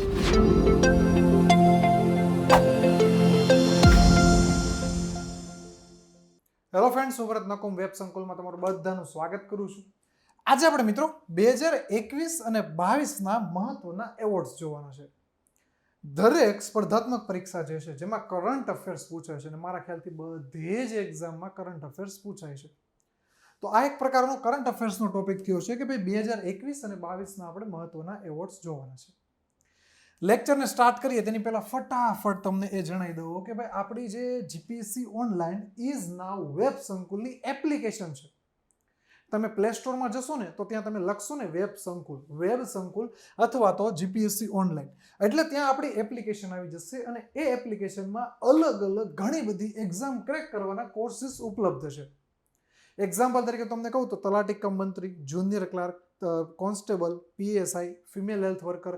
Hello friends, હું ભરત Nakum web સંકુલમાં તમારું બધાનું સ્વાગત કરું છું. આજે આપણે મિત્રો 2021 અને 22ના મહત્વના એવોર્ડ્સ જોવાના છે. દરેક સ્પર્ધાત્મક પરીક્ષા જે છે જેમાં કરંટ અફેર્સ પૂછાય છે, અને મારા ખ્યાલથી બધી જ એક્ઝામમાં કરંટ અફેર્સ પૂછાય છે. તો આ એક પ્રકારનો કરંટ અફેર્સનો ટોપિક થયો છે કે ભાઈ 2021 અને 22ના આપણે મહત્વના એવોર્ડ્સ જોવાના છે. લેક્ચરને સ્ટાર્ટ કરીએ તેની પહેલા ફટાફટ તમને એ જણાવી દઉં કે ભાઈ આપણી જે GPSC online is now web સંકુલની એપ્લિકેશન છે. તમે પ્લે સ્ટોરમાં જશો ને તો ત્યાં તમે લખશો ને વેબ સંકુલ અથવા તો જીપીએસસી ઓનલાઈન, એટલે ત્યાં આપણી એપ્લિકેશન આવી જશે અને એ એપ્લિકેશનમાં અલગ અલગ ઘણી બધી એક્ઝામ ક્રેક કરવાના કોર્સિસ ઉપલબ્ધ છે. એક્ઝામ્પલ તરીકે તમને કહું તો તલાટી કમ મંત્રી, junior clerk, constable, PSI, female health worker,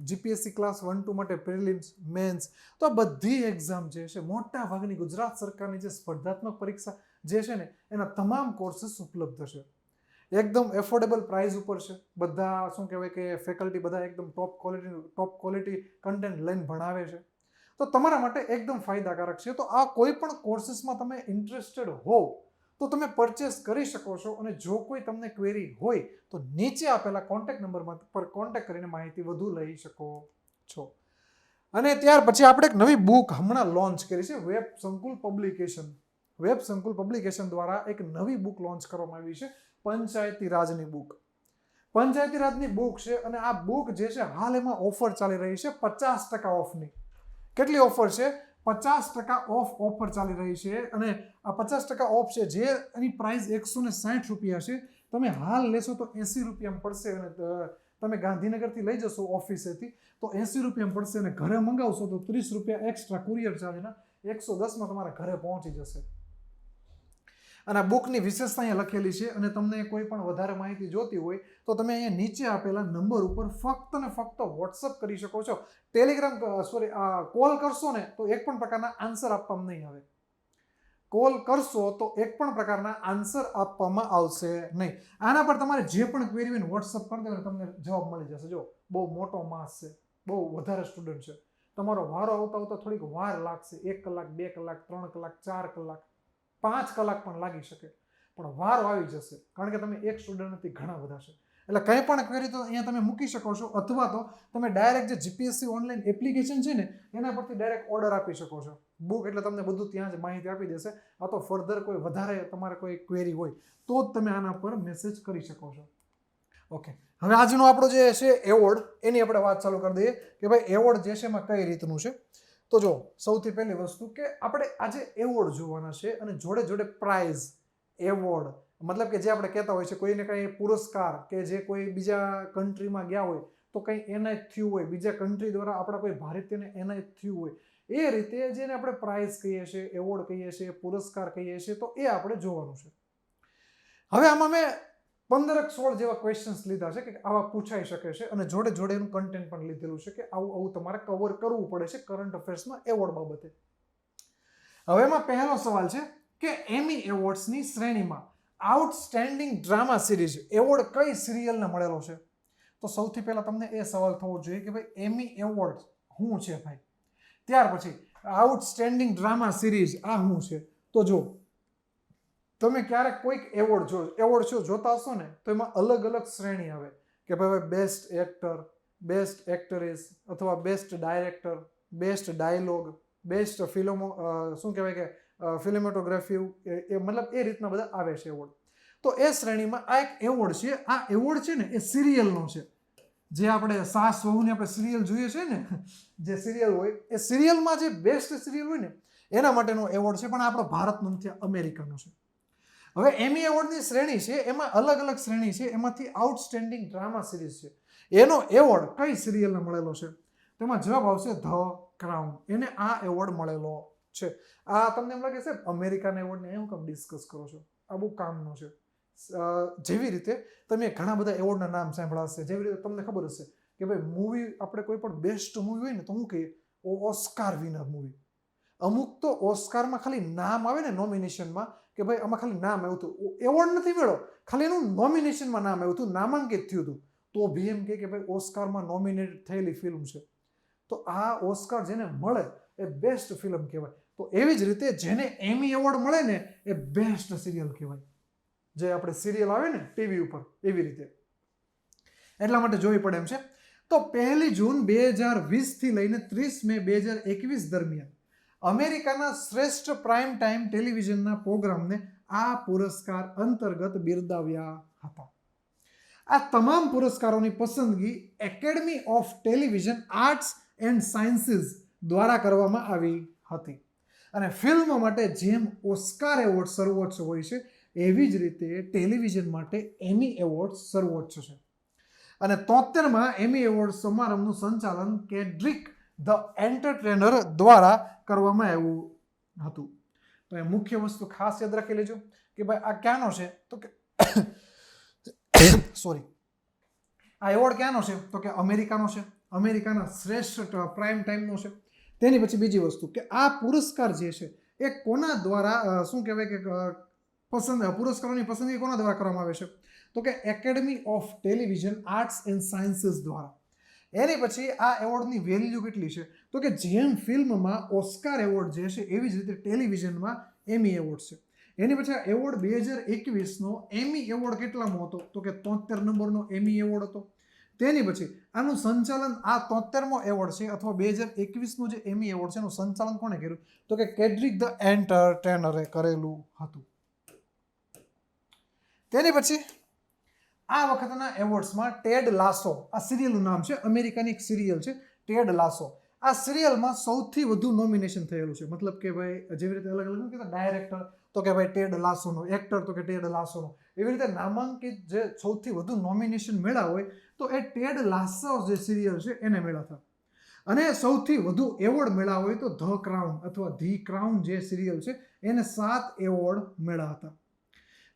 GPSC class 1-2 માટે પ્રિલિમ્સ, મેન્સ, તો આ બધી એક્ઝામ જે છે મોટા ભાગની ગુજરાત સરકારની જે સ્પર્ધાત્મક પરીક્ષા જે છે ને એના તમામ કોર્સીસ ઉપલબ્ધ છે. એકદમ એફોર્ડેબલ પ્રાઇસ ઉપર છે. બધા શું કહેવાય કે ફેકલ્ટી બધા એકદમ ટોપ ક્વોલિટી કન્ટેન્ટ લઈને ભણાવે છે, તો તમારા માટે એકદમ ફાયદાકારક છે. તો આ કોઈ પણ કોર્સીસમાં તમે ઇન્ટરેસ્ટેડ હોવ તો તમે પરચેસ કરી શકો છો, અને જો કોઈ તમને ક્વેરી હોય તો નીચે આપેલા કોન્ટેક્ટ નંબર પર કોન્ટેક્ટ કરીને માહિતી વધુ લઈ શકો છો. અને ત્યાર પછી આપણે એક નવી બુક હમણાં લોન્ચ કરી છે. વેબ સંકુલ પબ્લિકેશન દ્વારા એક નવી બુક લોન્ચ કરવામાં આવી છે, પંચાયતી રાજની બુક. પંચાયતી રાજની બુક છે, અને આ બુક જે છે હાલ એમાં ઓફર ચાલી રહી છે 50% ઓફની. કેટલી ઓફર છે? 50% ઓફ ઓફર ચાલી રહી છે, અને આ 50% ઓફ છે જે એની પ્રાઇસ 160 રૂપિયા છે. તમે હાલ લેશો તો 80 રૂપિયામાં પડશે, અને તમે ગાંધીનગરથી લઈ જશો ઓફિસેથી તો 80 રૂપિયામાં પડશે, અને ઘરે મંગાવશો તો 30 રૂપિયા એક્સ્ટ્રા કુરિયર ચાર્જના 110માં તમારા ઘરે પહોંચી જશે. અને આ બુકની વિશેષતા અહીંયા લખેલી છે, અને તમને કોઈ પણ વધારે માહિતી જોતી હોય તો તમે અહીંયા નીચે આપેલા નંબર ઉપર ફક્ત ને ફક્ત વોટ્સઅપ કરી શકો છો. કોલ કરશો ને તો એક પણ પ્રકારના આન્સર આપવામાં નહીં આવે. કોલ કરશો તો એક પણ પ્રકારના આન્સર આપવામાં આવશે નહીં. આના પર તમારે જે પણ ક્વેરી હોય વોટ્સઅપ કરી દેવો, તમને જવાબ મળી જશે. જો બહુ મોટો માસ છે, બહુ વધારે સ્ટુડન્ટ છે, તમારો વારો આવતા થોડીક વાર લાગશે. 1 કલાક, 2 કલાક, 3 કલાક, 4 કલાક, 5 કલાક પણ લાગી શકે, પણ વારો આવી જશે, કારણ કે તમે એક સ્ટુડન્ટ નથી, ઘણા બધા છે. એટલે કંઈ પણ ક્વેરી તો અહીંયા તમે મૂકી શકો છો, અથવા તો તમે ડાયરેક્ટ જે જીપીએસસી ઓનલાઈન એપ્લિકેશન છે ને એના પરથી ડાયરેક્ટ ઓર્ડર આપી શકો છો. બુક એટલે તમને બધું ત્યાં જ માહિતી આપી દેશે. આ તો ફર્ધર કોઈ વધારે તમારે કોઈ ક્વેરી હોય તો જ તમે આના પર મેસેજ કરી શકો છો. ઓકે, હવે આજનો આપણો જે છે એવોર્ડ, એની આપણે વાત ચાલુ કરી દઈએ કે ભાઈ એવોર્ડ જે છે એમાં કઈ રીતનું છે. તો જો સૌથી પહેલી વસ્તુ કે આપણે આજે એવોર્ડ જોવાના છે, અને જોડે જોડે પ્રાઇઝ, એવોર્ડ, મતલબ કે જે આપણે કહેતા હોય છે કોઈને કંઈ પુરસ્કાર, કે જે કોઈ બીજા કન્ટ્રીમાં ગયા હોય તો કંઈ એનાયત થયું હોય, બીજા કન્ટ્રી દ્વારા આપણા કોઈ ભારતીયને એનાયત થયું હોય, એ રીતે જેને આપણે પ્રાઇઝ કહીએ છીએ, એવોર્ડ કહીએ છીએ, પુરસ્કાર કહીએ છીએ, તો એ આપણે જોવાનું છે. હવે આમાં મેં 15-16 જેવા ક્વેશ્ચન્સ લીધા છે કે આવા પૂછાઈ શકે છે, અને જોડે જોડે એનું કન્ટેન્ટ પણ લીધેલું છે કે આવું તમારે કવર કરવું પડે છે કરંટ અફેર્સમાં એવોર્ડ બાબતે. હવે એમાં પહેલો સવાલ છે કે એમી એવોર્ડ્સની શ્રેણીમાં આઉટસ્ટેન્ડિંગ ડ્રામા સિરીઝ એવોર્ડ કઈ સિરિયલને મળેલો છે? તો સૌથી પહેલા તમને એ સવાલ થવો જોઈએ કે ભાઈ એમી એવોર્ડ શું છે ભાઈ. ત્યાર પછી આઉટસ્ટેન્ડિંગ ડ્રામા સિરીઝ આ શું છે? તો જો તમે ક્યારેક કોઈક એવોર્ડ શો જોતા હશો ને તો એમાં અલગ અલગ શ્રેણી આવે કે ભાઈ બેસ્ટ એક્ટર, બેસ્ટ એક્ટ્રેસ, અથવા best director, best dialogue, best શું કહેવાય કે ફિલ્મેટોગ્રાફી, મતલબ એ રીતના બધા આવે છે એવોર્ડ. તો એ શ્રેણીમાં આ એક એવોર્ડ છે. આ એવોર્ડ છે ને એ સિરિયલનો છે. જે આપણે સાસ વહુની આપણે સિરિયલ જોઈએ છે ને, જે સિરિયલ હોય એ સિરિયલમાં જે બેસ્ટ સિરિયલ હોય ને એના માટેનો એવોર્ડ છે, પણ આપણો ભારતનો નથી, અમેરિકાનો છે. હવે એમી એવોર્ડની શ્રેણી છે, એમાં અલગ અલગ શ્રેણી છે. એમાંથી આઉટસ્ટેન્ડિંગ ડ્રામા સિરીઝ છે, એનો એવોર્ડ કઈ સિરિયલને મળેલો છે? તેમાં જવાબ આવશે ધ ક્રાઉન. એને આ એવોર્ડ મળેલો છે. આ તમને એમ લાગે છે અમેરિકાના એવોર્ડને હું કેમ ડિસ્કસ કરો છો? આ બહુ કામનો છે. જેવી રીતે તમે ઘણા બધા એવોર્ડના નામ સાંભળ્યા હશે, જેવી રીતે તમને ખબર હશે કે ભાઈ મૂવી, આપણે કોઈ પણ બેસ્ટ મૂવી હોય ને તો શું કહીએ? Oscar winner movie. અમુક તો ઓસ્કારમાં ખાલી નામ આવે ને નોમિનેશનમાં, કે ભાઈ આમાં ખાલી નામ આવ્યું હતું, એવોર્ડ નથી મળ્યો, ખાલી એનું નોમિનેશનમાં નામ આવ્યું હતું, નામાંકિત થયું હતું, તો ભી એમ કે ભાઈ ઓસ્કારમાં નોમિનેટ થયેલી ફિલ્મ છે. તો આ ઓસ્કાર જેને મળે એ બેસ્ટ ફિલ્મ કહેવાય. તો એવી જ રીતે જેને એમી એવોર્ડ મળે ને એ બેસ્ટ સિરિયલ કહેવાય. જે આપણે સિરિયલ આવે ને ટીવી ઉપર એવી રીતે. એટલા માટે જોવી પડે એમ છે. તો 1 જૂન 2020 થી લઈને 30 મે 2021 દરમિયાન અમેરિકાના શ્રેષ્ઠ પ્રાઇમ ટાઈમ ટેલિવિઝનના પ્રોગ્રામને આ પુરસ્કાર અંતર્ગત બિરદાવ્યા હતા. આ તમામ પુરસ્કારોની પસંદગી academy of television arts and sciences દ્વારા કરવામાં આવી હતી. અને ફિલ્મ માટે જેમ ઓસ્કાર એવોર્ડ સર્વોચ્ચ હોય છે એવી જ રીતે ટેલિવિઝન માટે એમી એવોર્ડ સર્વોચ્ચ છે. અને 73માં એમી એવોર્ડ સમારંભનું સંચાલન કેડ્રિક ધ એન્ટરટેનર દ્વારા કરવામાં આવ્યું હતું. તો એ મુખ્ય વસ્તુ ખાસ યાદ રાખી લેજો કે ભાઈ આ ક્યાંનો છે, તો કે સોરી, આ એવોર્ડ ક્યાંનો છે, તો કે અમેરિકાનો છે. અમેરિકાના શ્રેષ્ઠ પ્રાઇમ ટાઈમનો છે. તેની પછી બીજી વસ્તુ કે આ પુરસ્કાર જે છે એ કોના દ્વારા શું કહેવાય કે પુરસ્કારોની પસંદગી કોના દ્વારા કરવામાં આવે છે, તો કે academy of television arts and sciences દ્વારા. એની પછી આ એવોર્ડની વેલ્યુ કેટલી છે, તો કે જેમ ફિલ્મમાં ઓસ્કાર એવોર્ડ જે છે એવી જ રીતે ટેલિવિઝનમાં એમી એવોર્ડ છે. એની પછી આ એવોર્ડ 2021નો એમી એવોર્ડ કેટલામો હતો, તો કે 73 નંબરનો એમી એવોર્ડ હતો. તેની પછી આનું સંચાલન આ 73મો એવોર્ડ છે અથવા 2021નો જે એમી એવોર્ડ છે એનું સંચાલન કોણે કર્યું, તો કે કેડ્રિક ધ એન્ટરટેનરે કરેલું હતું. તેની પછી આ વખતના એવોર્ડ્સમાં ટેડ લાસો, આ સિરિયલનું નામ છે, અમેરિકાની એક સિરિયલ છે ટેડ લાસો. આ સિરિયલમાં સૌથી વધુ નોમિનેશન થયેલું છે. મતલબ કે ભાઈ જેવી રીતે અલગ અલગ કહેતા ડાયરેક્ટર તો કે ભાઈ ટેડ લાસોનો, એક્ટર તો કે ટેડ લાસોનો, એવી રીતે નામાંકિત જે સૌથી વધુ નોમિનેશન મેળવ્યા હોય તો એ ટેડ લાસો જે સિરિયલ છે એને મેળવ્યા હતા. અને સૌથી વધુ એવોર્ડ મેળવ્યા હોય તો ધ ક્રાઉન અથવા ધી ક્રાઉન જે સિરિયલ છે એને 7 એવોર્ડ મેળવ્યા હતા.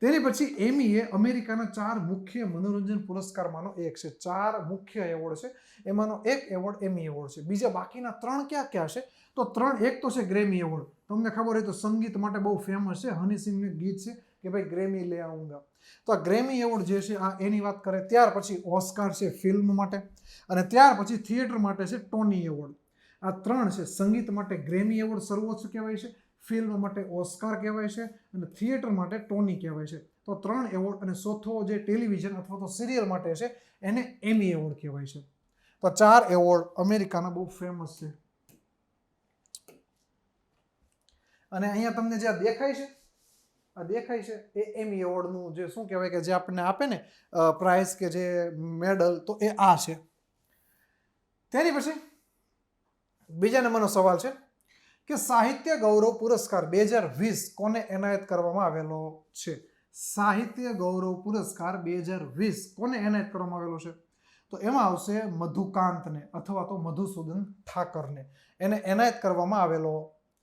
તેની પછી એમી એ અમેરિકાના 4 મુખ્ય મનોરંજન પુરસ્કારમાંનો એક છે. 4 મુખ્ય એવોર્ડ છે, એમાંનો એક એવોર્ડ એમી એવોર્ડ છે. બીજા બાકીના 3 ક્યાં છે, તો 3 એક તો છે ગ્રેમી એવોર્ડ. તમને ખબર હોય તો સંગીત માટે બહુ ફેમસ છે, હની સિંહનું ગીત છે કે ભાઈ ગ્રેમી લે આઉંગા. તો આ ગ્રેમી એવોર્ડ જે છે આ એની વાત કરે. ત્યાર પછી ઓસ્કાર છે ફિલ્મ માટે, અને ત્યાર પછી થિયેટર માટે છે ટોની એવોર્ડ. આ 3 છે. સંગીત માટે ગ્રેમી એવોર્ડ સર્વોચ્ચ કહેવાય છે, ફિલ્મ માટે ઓસ્કાર કહેવાય છે, અને થિયેટર માટે ટોની કહેવાય છે. તો 3 એવોર્ડ. અને ચોથો જે ટેલિવિઝન અથવા તો સિરિયલ માટે છે એને એમી એવોર્ડ કહેવાય છે. તો 4 એવોર્ડ અમેરિકાના બહુ ફેમસ છે. અને અહીંયા તમને જે દેખાય છે, આ દેખાય છે એ એમી એવોર્ડનું જે શું કહેવાય કે જે આપણને આપે ને પ્રાઇઝ કે જે મેડલ, તો એ આ છે. તેની પછી બીજા નંબરનો સવાલ છે કે સાહિત્ય ગૌરવ પુરસ્કાર 2020 કોને એનાયત કરવામાં આવેલો છે. સાહિત્ય ગૌરવ પુરસ્કાર 2020 કોને એનાયત કરવામાં આવેલો છે, તો એમાં આવશે મધુકાંતને અથવા તો મધુસૂદન ઠાકરને એને એનાયત કરવામાં આવેલો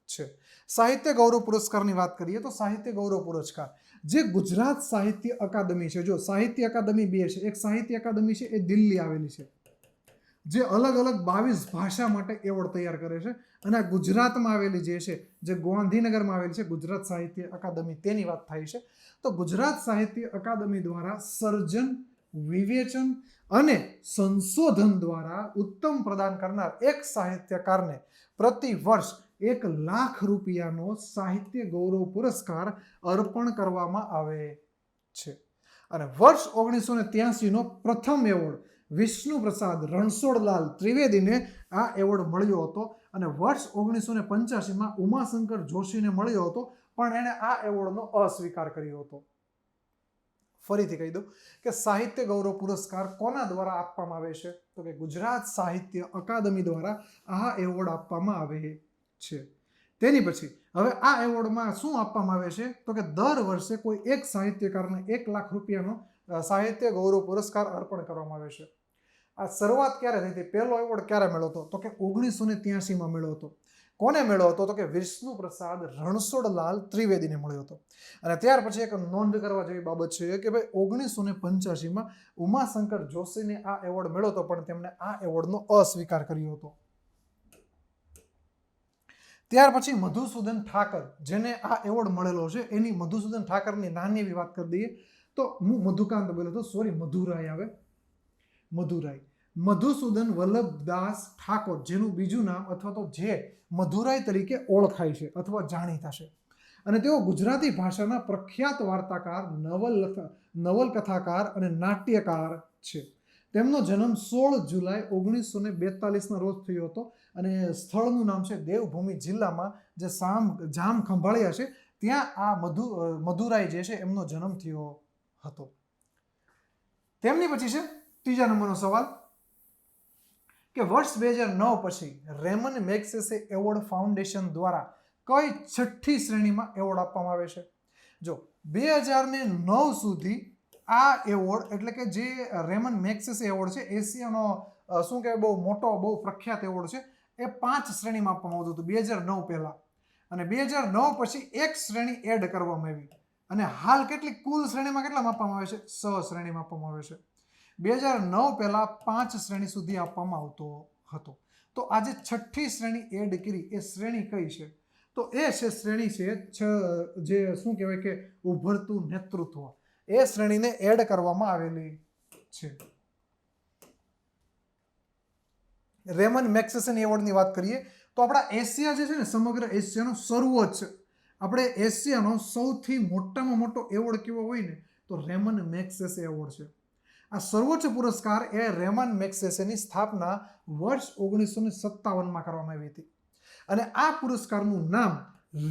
છે. સાહિત્ય ગૌરવ પુરસ્કારની વાત કરીએ તો સાહિત્ય ગૌરવ પુરસ્કાર જે ગુજરાત સાહિત્ય અકાદમી છે, જો સાહિત્ય અકાદમી 2 છે, એક સાહિત્ય અકાદમી છે એ દિલ્હી આવેલી છે જે અલગ અલગ 22 ભાષા માટે એવોર્ડ તૈયાર કરે છે, અને આ ગુજરાતમાં આવેલી જે છે જે ગાંધીનગરમાં આવેલી છે ગુજરાત સાહિત્ય અકાદમી, તેની વાત થાય છે. તો ગુજરાત સાહિત્ય અકાદમી દ્વારા સર્જન, વિવેચન અને સંશોધન દ્વારા ઉત્તમ પ્રદાન કરનાર એક સાહિત્યકારને પ્રતિ વર્ષ 1 લાખ રૂપિયાનો સાહિત્ય ગૌરવ પુરસ્કાર અર્પણ કરવામાં આવે છે. અને વર્ષ 1983નો પ્રથમ એવોર્ડ વિષ્ણુ પ્રસાદ રણછોડલાલ ત્રિવેદીને આ એવોર્ડ મળ્યો હતો, અને વર્ષ 1985માં ઉમાશંકર જોશીને મળ્યો હતો, પણ એણે આ એવોર્ડનો અસ્વીકાર કર્યો હતો. ફરીથી કહી દઉં કે સાહિત્ય ગૌરવ પુરસ્કાર કોના દ્વારા આપવામાં આવે છે, તો કે ગુજરાત સાહિત્ય અકાદમી દ્વારા આ એવોર્ડ આપવામાં આવે છે. તેની પછી હવે આ એવોર્ડમાં શું આપવામાં આવે છે, તો કે દર વર્ષે કોઈ એક સાહિત્યકારને 1 લાખ રૂપિયાનો સાહિત્ય ગૌરવ પુરસ્કાર અર્પણ કરવામાં આવે છે. આ શરૂઆત ક્યારે થઈ હતી, પહેલો એવોર્ડ ક્યારે મળ્યો હતો, તો કે 1983માં મળ્યો હતો. કોને મળ્યો હતો, તો કે વિષ્ણુ પ્રસાદ રણછોડલાલ ત્રિવેદીને મળ્યો હતો. અને ત્યાર પછી એક નોંધ કરવા જેવી બાબત છે કે ભાઈ 1985માં ઉમાશંકર જોશીને આ એવોર્ડ મળ્યો હતો, પણ તેમણે આ એવોર્ડનો અસ્વીકાર કર્યો હતો. ત્યાર પછી મધુસૂદન ઠાકર જેને આ એવોર્ડ મળેલો છે, એની મધુસૂદન ઠાકરની નાની એવી વાત કરી દઈએ તો હું મધુકાંત બોલ્યો હતો, સોરી મધુરાય આવે, મધુરાય. મધુસૂદન વલ્લભદાસ ઠાકોર, જેનું બીજું નામ અથવા તો જે મધુરાય તરીકે ઓળખાય છે અથવા જાણીતા છે. અને તેઓ ગુજરાતી ભાષાના પ્રખ્યાત વાર્તાકાર, નવલકથાકાર અને નાટ્યકાર છે. તેમનો જન્મ 16 જુલાઈ 1942ના રોજ થયો હતો અને સ્થળનું નામ છે દેવભૂમિ જિલ્લામાં જે જામ ખંભાળિયા છે ત્યાં આ મધુરાય જે છે એમનો જન્મ થયો હતો. તેમની પછી છે ત્રીજા નંબરનો સવાલ કે વર્ષ 2009 પછી રેમન મેગ્સેસે એવોર્ડ ફાઉન્ડેશન દ્વારા કઈ 6ઠ્ઠી શ્રેણીમાં એવોર્ડ આપવામાં આવે છે? જો 2009 સુધી આ એવોર્ડ એટલે કે જે રેમન મેગ્સેસે એવોર્ડ છે, એશિયાનો શું કહેવાય બહુ મોટો બહુ પ્રખ્યાત એવોર્ડ છે, એ 5 શ્રેણીમાં આપવામાં આવતું હતું 2009 પહેલા. અને 2009 પછી એક શ્રેણી એડ કરવામાં આવી અને હાલ કેટલી કુલ શ્રેણીમાં કેટલામાં આપવામાં આવે છે? 6 શ્રેણીમાં આપવામાં આવે છે. 2009 પહેલા 5 શ્રેણી સુધી આપવામાં આવતો હતો. તો આજે 6ઠ્ઠી શ્રેણી એડ કરી એ શ્રેણી કઈ છે? તો એ છે શ્રેણી છે જે શું કહેવાય કે ઉભરતું નેતૃત્વ, એ શ્રેણીને એડ કરવામાં આવેલી છે. રેમન મેગ્સેસે એવોર્ડની વાત કરીએ તો આપણા એશિયા જે છે ને, સમગ્ર એશિયાનો સર્વોચ્ચ, આપણે એશિયાનો સૌથી મોટામાં મોટો એવોર્ડ કેવો હોય ને તો રેમન મેગ્સેસે એવોર્ડ છે. આ સર્વોચ્ચ પુરસ્કાર એ રેમન મેગ્સેસેની સ્થાપના વર્ષ 1957માં કરવામાં આવી હતી અને આ પુરસ્કારનું નામ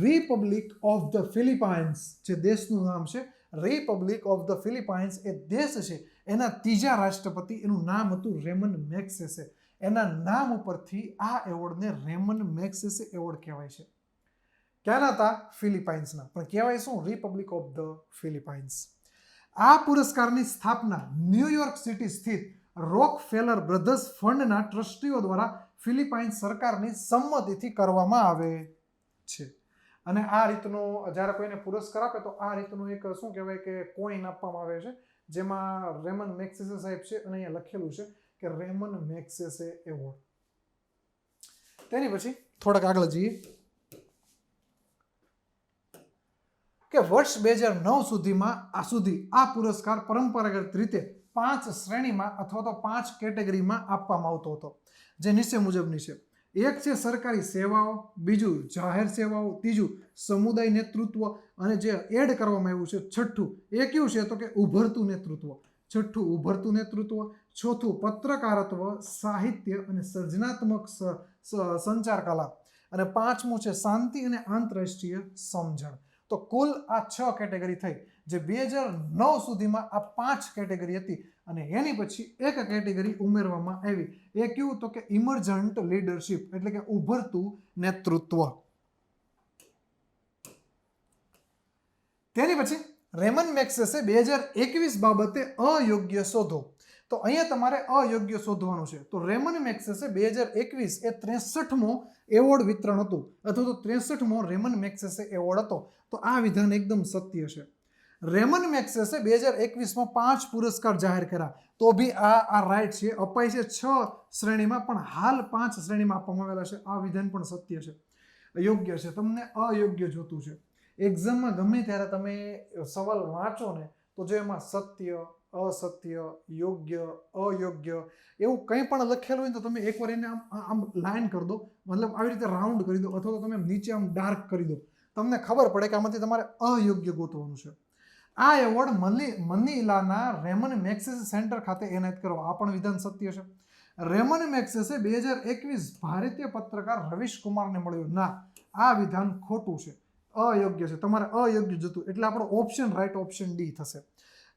રિપબ્લિક ઓફ ધ ફિલિપાઇન્સ, જે દેશનું નામ છે રિપબ્લિક ઓફ ધ ફિલિપાઇન્સ, એ દેશ છે એના ત્રીજા રાષ્ટ્રપતિ, એનું નામ હતું રેમન મેગ્સેસે. એના નામ ઉપરથી આ એવોર્ડને રેમન મેગ્સેસે એવોર્ડ કહેવાય છે. ક્યાંના હતા? ફિલિપાઇન્સના, પણ કહેવાય શું? Republic of the Philippines. આ પુરસ્કારની સ્થાપના ન્યુયોર્ક સિટી સ્થિત રોકફેલર બ્રધર્સ ફંડના ટ્રસ્ટીઓ દ્વારા ફિલિપાઇન્સ સરકારની સંમતિથી કરવામાં આવે છે. અને આ રીતનો જ્યારે કોઈને પુરસ્કાર આપે તો આ રીતનું એક શું કહેવાય કે કોઈન આપવામાં આવે છે જેમાં રેમન મેગ્સેસે સાહેબ છે અને અહીંયા લખેલું છે કે રેમન મેગ્સેસે એવોર્ડ. તેની પછી થોડાક આગળ જઈએ કે વર્ષ 2009 સુધીમાં આ પુરસ્કાર પરંપરાગત રીતે 5 શ્રેણીમાં અથવા તો 5 કેટેગરીમાં આપવામાં આવતો હતો, જે નીચે મુજબની છે. એક છે સરકારી સેવાઓ, બીજું જાહેર સેવાઓ, ત્રીજું સમુદાય નેતૃત્વ અને જે એડ કરવામાં આવ્યું છે 6ઠ્ઠું એ કયું છે તો કે ઉભરતું નેતૃત્વ. 6ઠ્ઠું ઉભરતું નેતૃત્વ, 4થું પત્રકારત્વ, સાહિત્ય અને સર્જનાત્મક સંચાર કલા અને 5મું છે શાંતિ અને આંતરરાષ્ટ્રીય સમજણ. તો કુલ આ 6 કેટેગરી થઈ, જે 2009 સુધીમાં આ 5 કેટેગરી હતી અને એની પછી એક કેટેગરી ઉમેરવામાં આવી. એ કયું તો કે ઇમર્જન્ટ લીડરશિપ, એટલે કે ઉભરતું નેતૃત્વ. તેની પછી રેમન મેગ્સેસે 2021 બાબતે અયોગ્ય શોધો. તો અહીંયા તમારે અયોગ્ય શોધવાનું છે. તો રેમન મેગ્સેસે 2021 એ 63મો એવોર્ડ વિતરણ હતું અથવા તો 63મો રેમન મેગ્સેસે એવોર્ડ હતો. તો આ વિધાન એકદમ સત્ય છે. રેમન મેગ્સેસે 2021માં 5 પુરસ્કાર જાહેર કર્યા, તો બી આ રાઈટ છે, અપાય છે 6 શ્રેણીમાં, પણ હાલ 5 શ્રેણીમાં આપવામાં આવેલા છે. આ વિધાન પણ સત્ય છે, યોગ્ય છે. તમને અયોગ્ય જોતું છે. એક્ઝામમાં ગમે ત્યારે તમે સવાલ વાંચો ને તો જો એમાં સત્ય, અસત્ય, યોગ્ય, અયોગ્ય એવું કંઈ પણ લખેલું હોય ને તો તમે એકવાર એને આમ લાઈન કરી દો, મતલબ આવી રીતે રાઉન્ડ કરી દો અથવા તો તમે નીચે આમ ડાર્ક કરી દો, તમને ખબર પડે કે આમાંથી તમારે અયોગ્ય ગોતવાનું છે. આ એવોર્ડ મનીલાના રેમન મેગ્સેસે સેન્ટર ખાતે એનાયત કરવા, આ પણ વિધાન સત્ય છે. રેમન મેગ્સેસે 2021 ભારતીય પત્રકાર રવીશ કુમારને મળ્યો. ના, આ વિધાન ખોટું છે, અયોગ્ય છે. તમારે અયોગ્ય જોતું એટલે આપણો ઓપ્શન રાઈટ ઓપ્શન ડી થશે.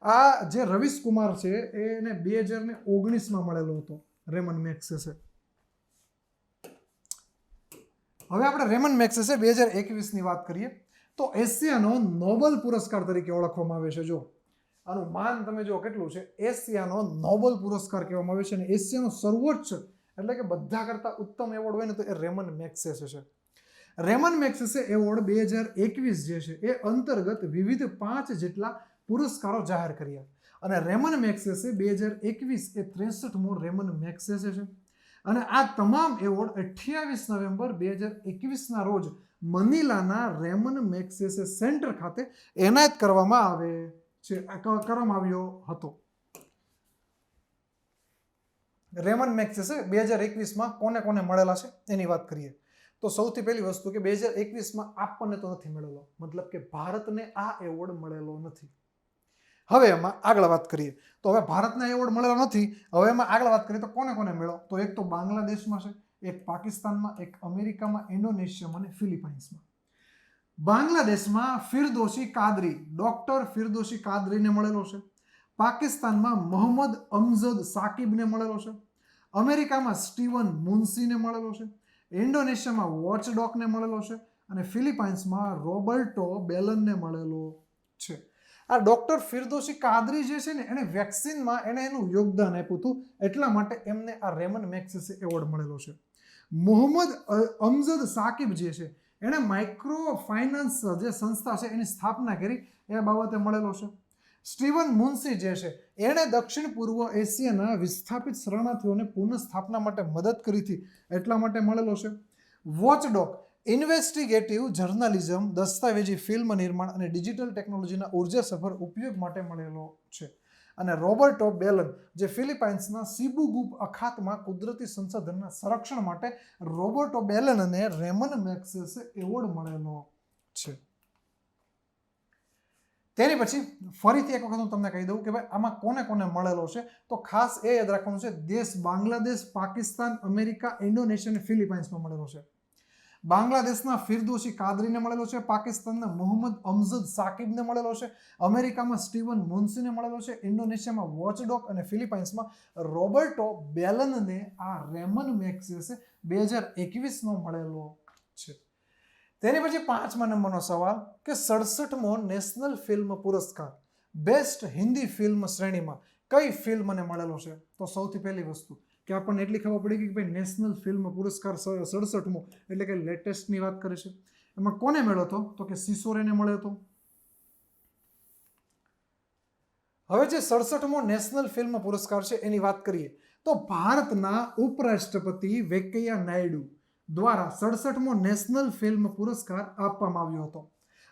આ જે રવીશ કુમાર છે એને 2019માં મળેલો હતો રેમન મેગ્સેસે. હવે આપણે રેમન મેગ્સેસે 2021ની વાત કરીએ તો એશિયાનો નોબેલ પુરસ્કાર તરીકે ઓળખવામાં આવે છે. જો આનું માન તમે જો કેટલું છે, એશિયાનો નોબેલ પુરસ્કાર કહેવામાં આવે છે અને એશિયાનો સર્વોચ્ચ એટલે કે બધા કરતા ઉત્તમ એવોર્ડ હોય ને તો એ રેમન મેગ્સેસે છે. રેમન મેગ્સેસે એવોર્ડ 2021 જે છે એ અંતર્ગત વિવિધ 5 જેટલા પુરસ્કારો જાહેર કર્યા અને રેમન મેગ્સેસે 2021 એ 63મો રેમન મેગ્સેસે છે અને આ તમામ એવોર્ડ 28 નવેમ્બર 2021ના રોજ મનીલાના રેમન મેગ્સેસે સેન્ટર ખાતે એનાયત કરવામાં આવ્યો હતો. રેમન મેગ્સેસે 2021માં કોને કોને મળેલા છે એની વાત કરીએ તો સૌથી પહેલી વસ્તુ કે 2021માં આપણને તો નથી મળેલો, મતલબ કે ભારતને આ એવોર્ડ મળેલો નથી. હવે એમાં આગળ વાત કરીએ તો હવે ભારતને એવોર્ડ મળેલો નથી. હવે એમાં આગળ વાત કરીએ તો કોને કોને મળ્યો, તો એક તો બાંગ્લાદેશમાં છે, એક પાકિસ્તાનમાં, એક અમેરિકામાં, ઇન્ડોનેશિયામાં અને ફિલિપાઇન્સમાં. બાંગ્લાદેશમાં ફિરદોશી કાદરી, ડોક્ટર ફિરદોશી કાદરીને મળેલો છે. પાકિસ્તાનમાં મોહમ્મદ અમજદ સાકિબને મળેલો છે. અમેરિકામાં સ્ટીવન મુન્સીને મળેલો છે. ઇન્ડોનેશિયામાં વોચડોગને મળેલો છે અને ફિલિપાઇન્સમાં રોબર્ટો બેલનને મળેલો છે. આ ડોક્ટર ફિરદોશી કાદરી જે છે ને એને વેક્સિનમાં એનું યોગદાન આપ્યું હતું, એટલા માટે એમને આ રેમન મેગ્સેસે એવોર્ડ મળેલો છે. મોહમ્મદ અમજદ સાકિબ જે છે એણે માઇક્રો ફાઇનાન્સ જે સંસ્થા છે એની સ્થાપના કરી, એ બાબતે મળેલો છે. સ્ટીવન મુન્સી જે છે એણે દક્ષિણ પૂર્વ એશિયાના વિસ્થાપિત શરણાર્થીઓને પુનઃસ્થાપના માટે મદદ કરી હતી, એટલા માટે મળેલો છે. વોચડોગ ઇન્વેસ્ટિગેટિવ જર્નલિઝમ, દસ્તાવેજી ફિલ્મ નિર્માણ અને ડિજિટલ ટેકનોલોજીના ઉર્જાસભર ઉપયોગ માટે મળેલો છે. અને રોબર્ટો બેલન જે ફિલિપાઇન્સના સીબુગુબ અખાતમાં કુદરતી સંસાધનના સંરક્ષણ માટે રોબર્ટો બેલનને રેમન મેગ્સેસે એવોર્ડ મળેલો છે. તેની પછી ફરીથી એક વખત હું તમને કહી દઉં કે ભાઈ આમાં કોને કોને મળેલો છે, તો ખાસ એ યાદ રાખવાનું છે દેશ બાંગ્લાદેશ, પાકિસ્તાન, અમેરિકા, ઇન્ડોનેશિયા અને ફિલિપાઇન્સમાં મળેલો છે. બાંગ્લાદેશના ફિરદોશી કાદરીને મળેલો છે, પાકિસ્તાનના મોહમ્મદ અમજદ સાકિબને મળેલો છે, અમેરિકામાં સ્ટીવન મુન્સીને મળેલો છે, ઇન્ડોનેશિયામાં વોચડોગ અને ફિલિપાઇન્સમાં રોબર્ટો બેલનને આ રેમન મેગ્સેસે 2021નો મળેલો છે. તેની પછી 5મા નંબરનો સવાલ કે 67મો નેશનલ ફિલ્મ પુરસ્કાર બેસ્ટ હિન્દી ફિલ્મ શ્રેણીમાં કઈ ફિલ્મને મળેલો છે, તો સૌથી પહેલી વસ્તુ કે આપણને એટલી ખબર પડી કે ભાઈ નેશનલ ફિલ્મ પુરસ્કાર 67મો એટલે કે લેટેસ્ટની વાત કરે છે. એમાં કોને મળ્યો હતો, તો કે સિસોરેને મળ્યો હતો. હવે જે 67મો નેશનલ ફિલ્મ પુરસ્કાર છે એની વાત કરીએ તો ભારતના ઉપરાષ્ટ્રપતિ વેંકૈયા નાયડુ દ્વારા 67મો નેશનલ ફિલ્મ પુરસ્કાર આપવામાં આવ્યો હતો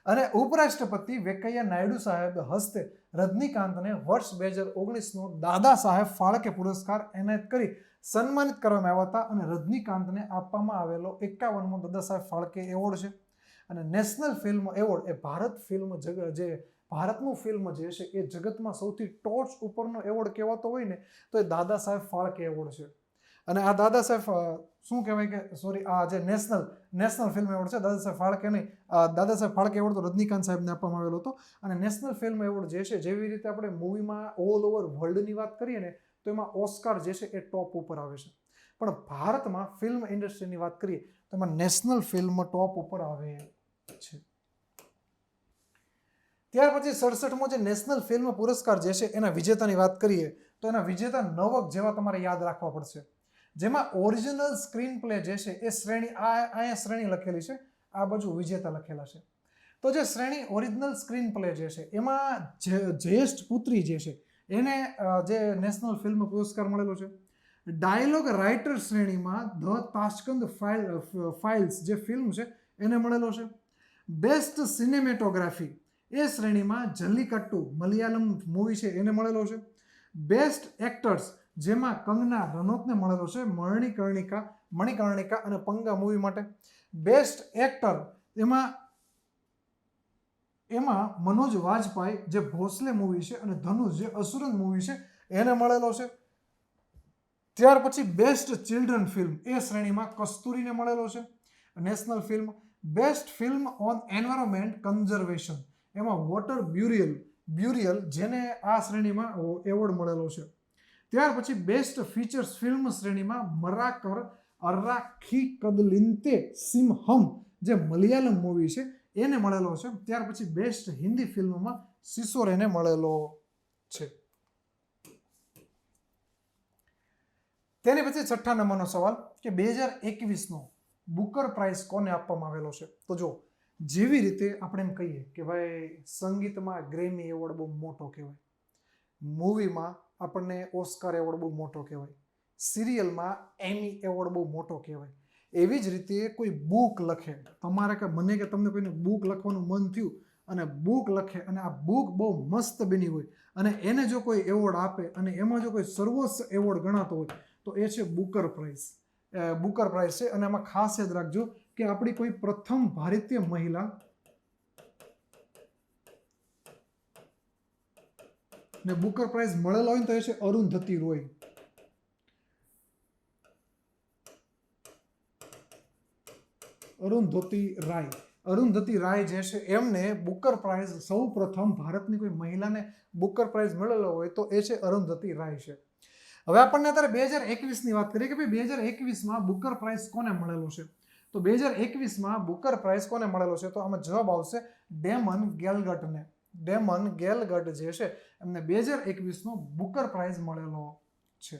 અને ઉપરાષ્ટ્રપતિ વેંકૈયા નાયડુ સાહેબ હસ્તે રજનીકાંતને વર્ષ 2019નો દાદા સાહેબ ફાળકે પુરસ્કાર એનાયત કરી સન્માનિત કરવામાં આવ્યા હતા અને રજનીકાંતને આપવામાં આવેલો 51મો દાદા સાહેબ ફાળકે એવોર્ડ છે. અને નેશનલ ફિલ્મ એવોર્ડ એ ભારત ફિલ્મ જે ભારતનું ફિલ્મ જે છે એ જગતમાં સૌથી ટોચ ઉપરનો એવોર્ડ કહેવાતો હોય ને તો એ દાદા સાહેબ ફાળકે એવોર્ડ છે. અને આ દાદા સાહેબ શું કહેવાય કે સોરી આ જે નેશનલ ફિલ્મ એવોર્ડ છે દાદા સાહેબ ફાળકે નહીં, દાદા સાહેબ ફાળકે એવોર્ડ તો રજનીકાંત સાહેબને આપવામાં આવેલો હતો. અને નેશનલ ફિલ્મ એવોર્ડ જે છે જેવી રીતે આપણે મૂવીમાં ઓલ ઓવર વર્લ્ડની વાત કરીએ ને તો એમાં ઓસ્કાર જે છે એ ટોપ ઉપર આવે છે, પણ ભારતમાં ફિલ્મ ઇન્ડસ્ટ્રીની વાત કરીએ તો એમાં નેશનલ ફિલ્મ ટોપ ઉપર આવે છે. ત્યાર પછી 67મો જે નેશનલ ફિલ્મ પુરસ્કાર જે છે એના વિજેતાની વાત કરીએ તો એના વિજેતા 9 જેવા તમારે યાદ રાખવા પડશે, જેમાં ઓરિજિનલ સ્ક્રીન પ્લે જે છે એ શ્રેણી અહીંયા શ્રેણી લખેલી છે, આ બાજુ વિજેતા લખેલા છે. તો જે શ્રેણી ઓરિજિનલ સ્ક્રીન પ્લે જે છે એમાં જયેશ પુત્રી જે છે એને જે નેશનલ ફિલ્મ પુરસ્કાર મળેલો છે. ડાયલોગ રાઇટર શ્રેણીમાં ધ તાશ્કંદ ફાઇલ્સ જે ફિલ્મ છે એને મળેલો છે. બેસ્ટ સિનેમેટોગ્રાફી એ શ્રેણીમાં જલ્લીકટ્ટુ મલયાલમ મૂવી છે એને મળેલો છે. બેસ્ટ એક્ટર્સ જેમાં કંગના રનૌતને મળેલો છે મણિકર્ણિકા અને પંગા મૂવી માટે. બેસ્ટ એક્ટર એમાં મનોજ વાજપાઈ જે ભોસલે મૂવી છે અને ધનુષ જે અસુરન મૂવી છે એને મળેલો છે. ત્યાર પછી બેસ્ટ ચિલ્ડ્રન ફિલ્મ એ શ્રેણીમાં કસ્તુરીને મળેલો છે national film. Best film on environment conservation એમાં વોટર બ્યુરિયલ જેને આ શ્રેણીમાં એવોર્ડ મળેલો છે. ત્યાર પછી બેસ્ટ ફીચર્સ ફિલ્મ શ્રેણીમાં મરાકર અરાખીકદલિન્તે સિંહમ જે મલયાલમ મૂવી છે એને મળેલો છે. ત્યાર પછી બેસ્ટ હિન્દી ફિલ્મમાં સિસોરેને મળેલો છે. તેની પછી 6ઠ્ઠા નંબરનો સવાલ કે 2021નો બુકર પ્રાઇઝ કોને આપવામાં આવેલો છે, તો જો જેવી રીતે આપણે એમ કહીએ કે ભાઈ સંગીતમાં ગ્રેમી એવોર્ડ બહુ મોટો કહેવાય, મૂવીમાં આપણને ઓસ્કાર એવોર્ડ બહુ મોટો કહેવાય, સિરિયલમાં એમી એવોર્ડ બહુ મોટો કહેવાય, એવી જ રીતે કોઈ બુક લખે, તમારે કે મને કે તમને કોઈને બુક લખવાનું મન થયું અને બુક લખે અને આ બુક બહુ મસ્ત બની હોય અને એને જો કોઈ એવોર્ડ આપે અને એમાં જો કોઈ સર્વોચ્ચ એવોર્ડ ગણાતો હોય તો એ છે બુકર પ્રાઇઝ. બુકર પ્રાઇઝ છે. અને આમાં ખાસ યાદ રાખજો કે આપણી કોઈ પ્રથમ ભારતીય મહિલા ને બુકર પ્રાઇઝ મળેલો હોય ને તો એ છે અરુંધતી રોય. અરુંધતી રાય જે છે એમને બુકર પ્રાઇઝ સૌ પ્રથમ ભારતની કોઈ મહિલાને બુકર પ્રાઇઝ મળેલો હોય તો એ છે અરુંધતી રાય છે. હવે આપણને અત્યારે 2021ની વાત કરીએ કે ભાઈ 2021માં બુકર પ્રાઇઝ કોને મળેલો છે. તો 2021માં બુકર પ્રાઇઝ કોને મળેલો છે તો આમાં જવાબ આવશે ડેમન ગેલગટને. ડેમન ગેલગટ જે છે એમને 2021નો બુકર પ્રાઇઝ મળેલો છે.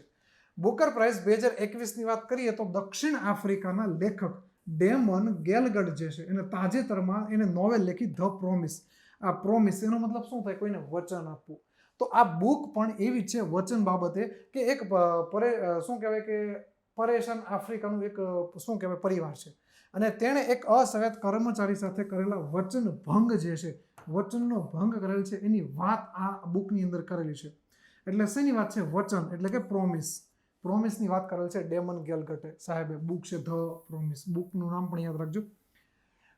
બુકર પ્રાઇઝ 2021ની વાત કરીએ તો દક્ષિણ આફ્રિકાના લેખક ડેમન ગેલગટ જે છે એને તાજેતરમાં એને નોવેલ લખી ધ પ્રોમિસ. આ પ્રોમિસ એનો મતલબ શું થાય? કોઈને વચન આપવું. તો આ બુક પણ એવી છે વચન બાબતે કે એક શું કહેવાય કે પરેશાન આફ્રિકાનું એક શું કહેવાય પરિવાર છે અને તેણે એક અસહાયક કર્મચારી સાથે કરેલા વચન ભંગ જે છે વચનનો ભંગ કરેલ છે એની વાત આ બુકની અંદર કરેલી છે. એટલે શેની વાત છે? વચન એટલે કે પ્રોમિસ. પ્રોમિસની વાત કરેલ છે ડેમન ગેલગટે સાહેબે. બુક છે ધ પ્રોમિસ. બુકનું નામ પણ યાદ રાખજો.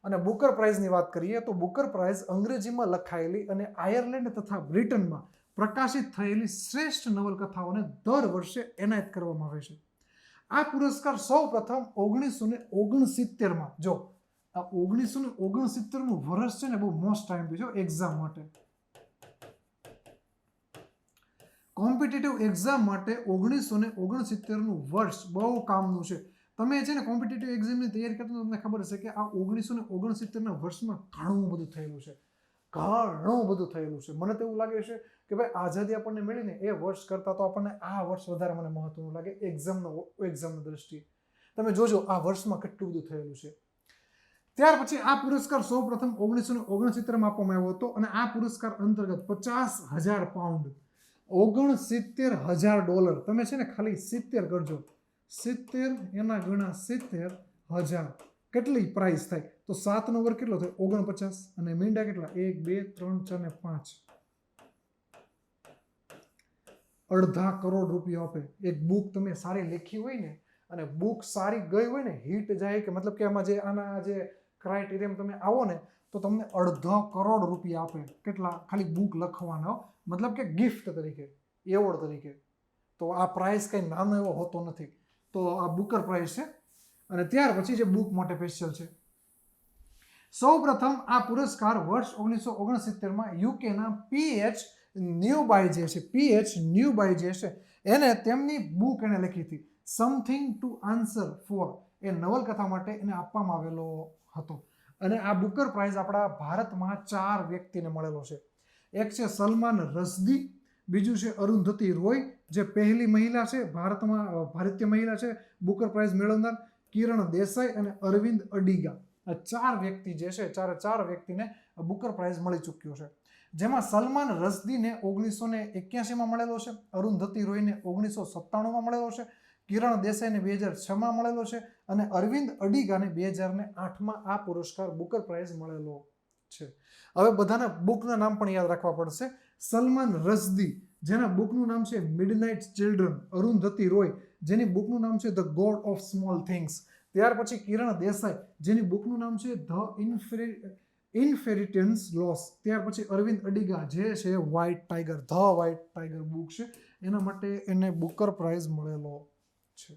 અને બુકર પ્રાઇઝની વાત કરીએ તો બુકર પ્રાઇઝ અંગ્રેજીમાં લખાયેલી અને આયર્લેન્ડ તથા બ્રિટનમાં પ્રકાશિત થયેલી શ્રેષ્ઠ નવલકથાઓને દર વર્ષે એનાયત કરવામાં આવે છે. આ પુરસ્કાર સૌ પ્રથમ 1969માં જો આ 1969નું વર્ષ છે ને બહુ મોસ્ટ ટાઈમ છે એક્ઝામ માટે. કોમ્પિટિટિવ એક્ઝામ માટે 1969નું વર્ષ બહુ કામનું છે. તમે છે ને કોમ્પિટિટિવ એક્ઝામની તૈયારી કરતા તમને ખબર હશે કે આ 1969ના વર્ષમાં ઘણું બધું થયેલું છે. ઘણું બધું થયેલું છે. મને તો એવું લાગે છે કે ભાઈ આઝાદી આપણને મળીને એ વર્ષ કરતાં તો આપણને આ વર્ષ વધારે મને મહત્વનું લાગે એક્ઝામની દ્રષ્ટિએ. તમે જોજો આ વર્ષમાં કેટલું બધું થયેલું છે. ત્યાર પછી આ પુરસ્કાર સૌ પ્રથમ 1969માં આપવામાં આવ્યો હતો અને આ પુરસ્કાર અંતર્ગત 50,000 પાઉન્ડ $69,000 તમે છે ને ખાલી 70 કરજો. 70 એના ગણા 70,000 કેટલી પ્રાઇસ થાય? તો 7 નો વર્ગ કેટલો થાય? 49. અને મીંડા કેટલા? 1 2 3 4 ને 5. ₹2.5 કરોડ આપે. એક બુક તમે સારી લખી હોય ને અને બુક સારી ગઈ હોય ને હિટ જાય કે મતલબ કે આમાં જે આના જે ક્રાઇટેરિયમ તમે આવો ને તો તમને ₹2.5 કરોડ આપે. કેટલા? ખાલી બુક લખવાનો, મતલબ કે ગિફ્ટ તરીકે, એવોર્ડ તરીકે. તો આ પ્રાઇઝ કંઈ નાનો એવો હોતો નથી. તો આ બુકર પ્રાઇઝ છે. અને ત્યાર પછી જે બુક માટે સ્પેશિયલ છે. સૌ પ્રથમ આ પુરસ્કાર વર્ષ 1969માં યુકેના PH ન્યુબાય જે છે એને તેમની બુક એને લખી હતી સમથિંગ ટુ આન્સર ફોર એ નવલકથા માટે એને આપવામાં આવેલો હતો. અને આ બુકર પ્રાઇઝ આપણા ભારતમાં 4 વ્યક્તિને મળેલો છે. એક છે સલમાન રશ્દી, બીજું છે અરુંધતી રોય જે પહેલી મહિલા છે ભારતીય મહિલા છે બુકર પ્રાઇઝ મેળવનાર, કિરણ દેસાઈ અને અરવિંદ અડીગા. આ 4 વ્યક્તિ જે છે 4 વ્યક્તિને બુકર પ્રાઇઝ મળી ચૂક્યો છે. જેમાં સલમાન રશ્દીને 1981માં મળેલો છે, અરુંધતી રોયને 1997માં મળેલો છે, કિરણ દેસાઈને 2006માં મળેલો છે અને અરવિંદ અડીગાને 2008માં આ પુરસ્કાર બુકર પ્રાઇઝ મળેલો છે. હવે બધાના બુકના નામ પણ યાદ રાખવા પડશે. સલમાન રશ્દી જેના બુકનું નામ છે મિડનાઇટ ચિલ્ડ્રન, અરુંધતી રોય જેની બુકનું નામ છે the God of small things, ત્યાર પછી કિરણ દેસાઈ જેની બુકનું નામ છે ધ ઇન્ફેરિટન્સ લોસ, ત્યાર પછી અરવિંદ અડીગા જે છે વ્હાઇટ ટાઈગર બુક છે એના માટે એને બુકર પ્રાઇઝ મળેલો છે.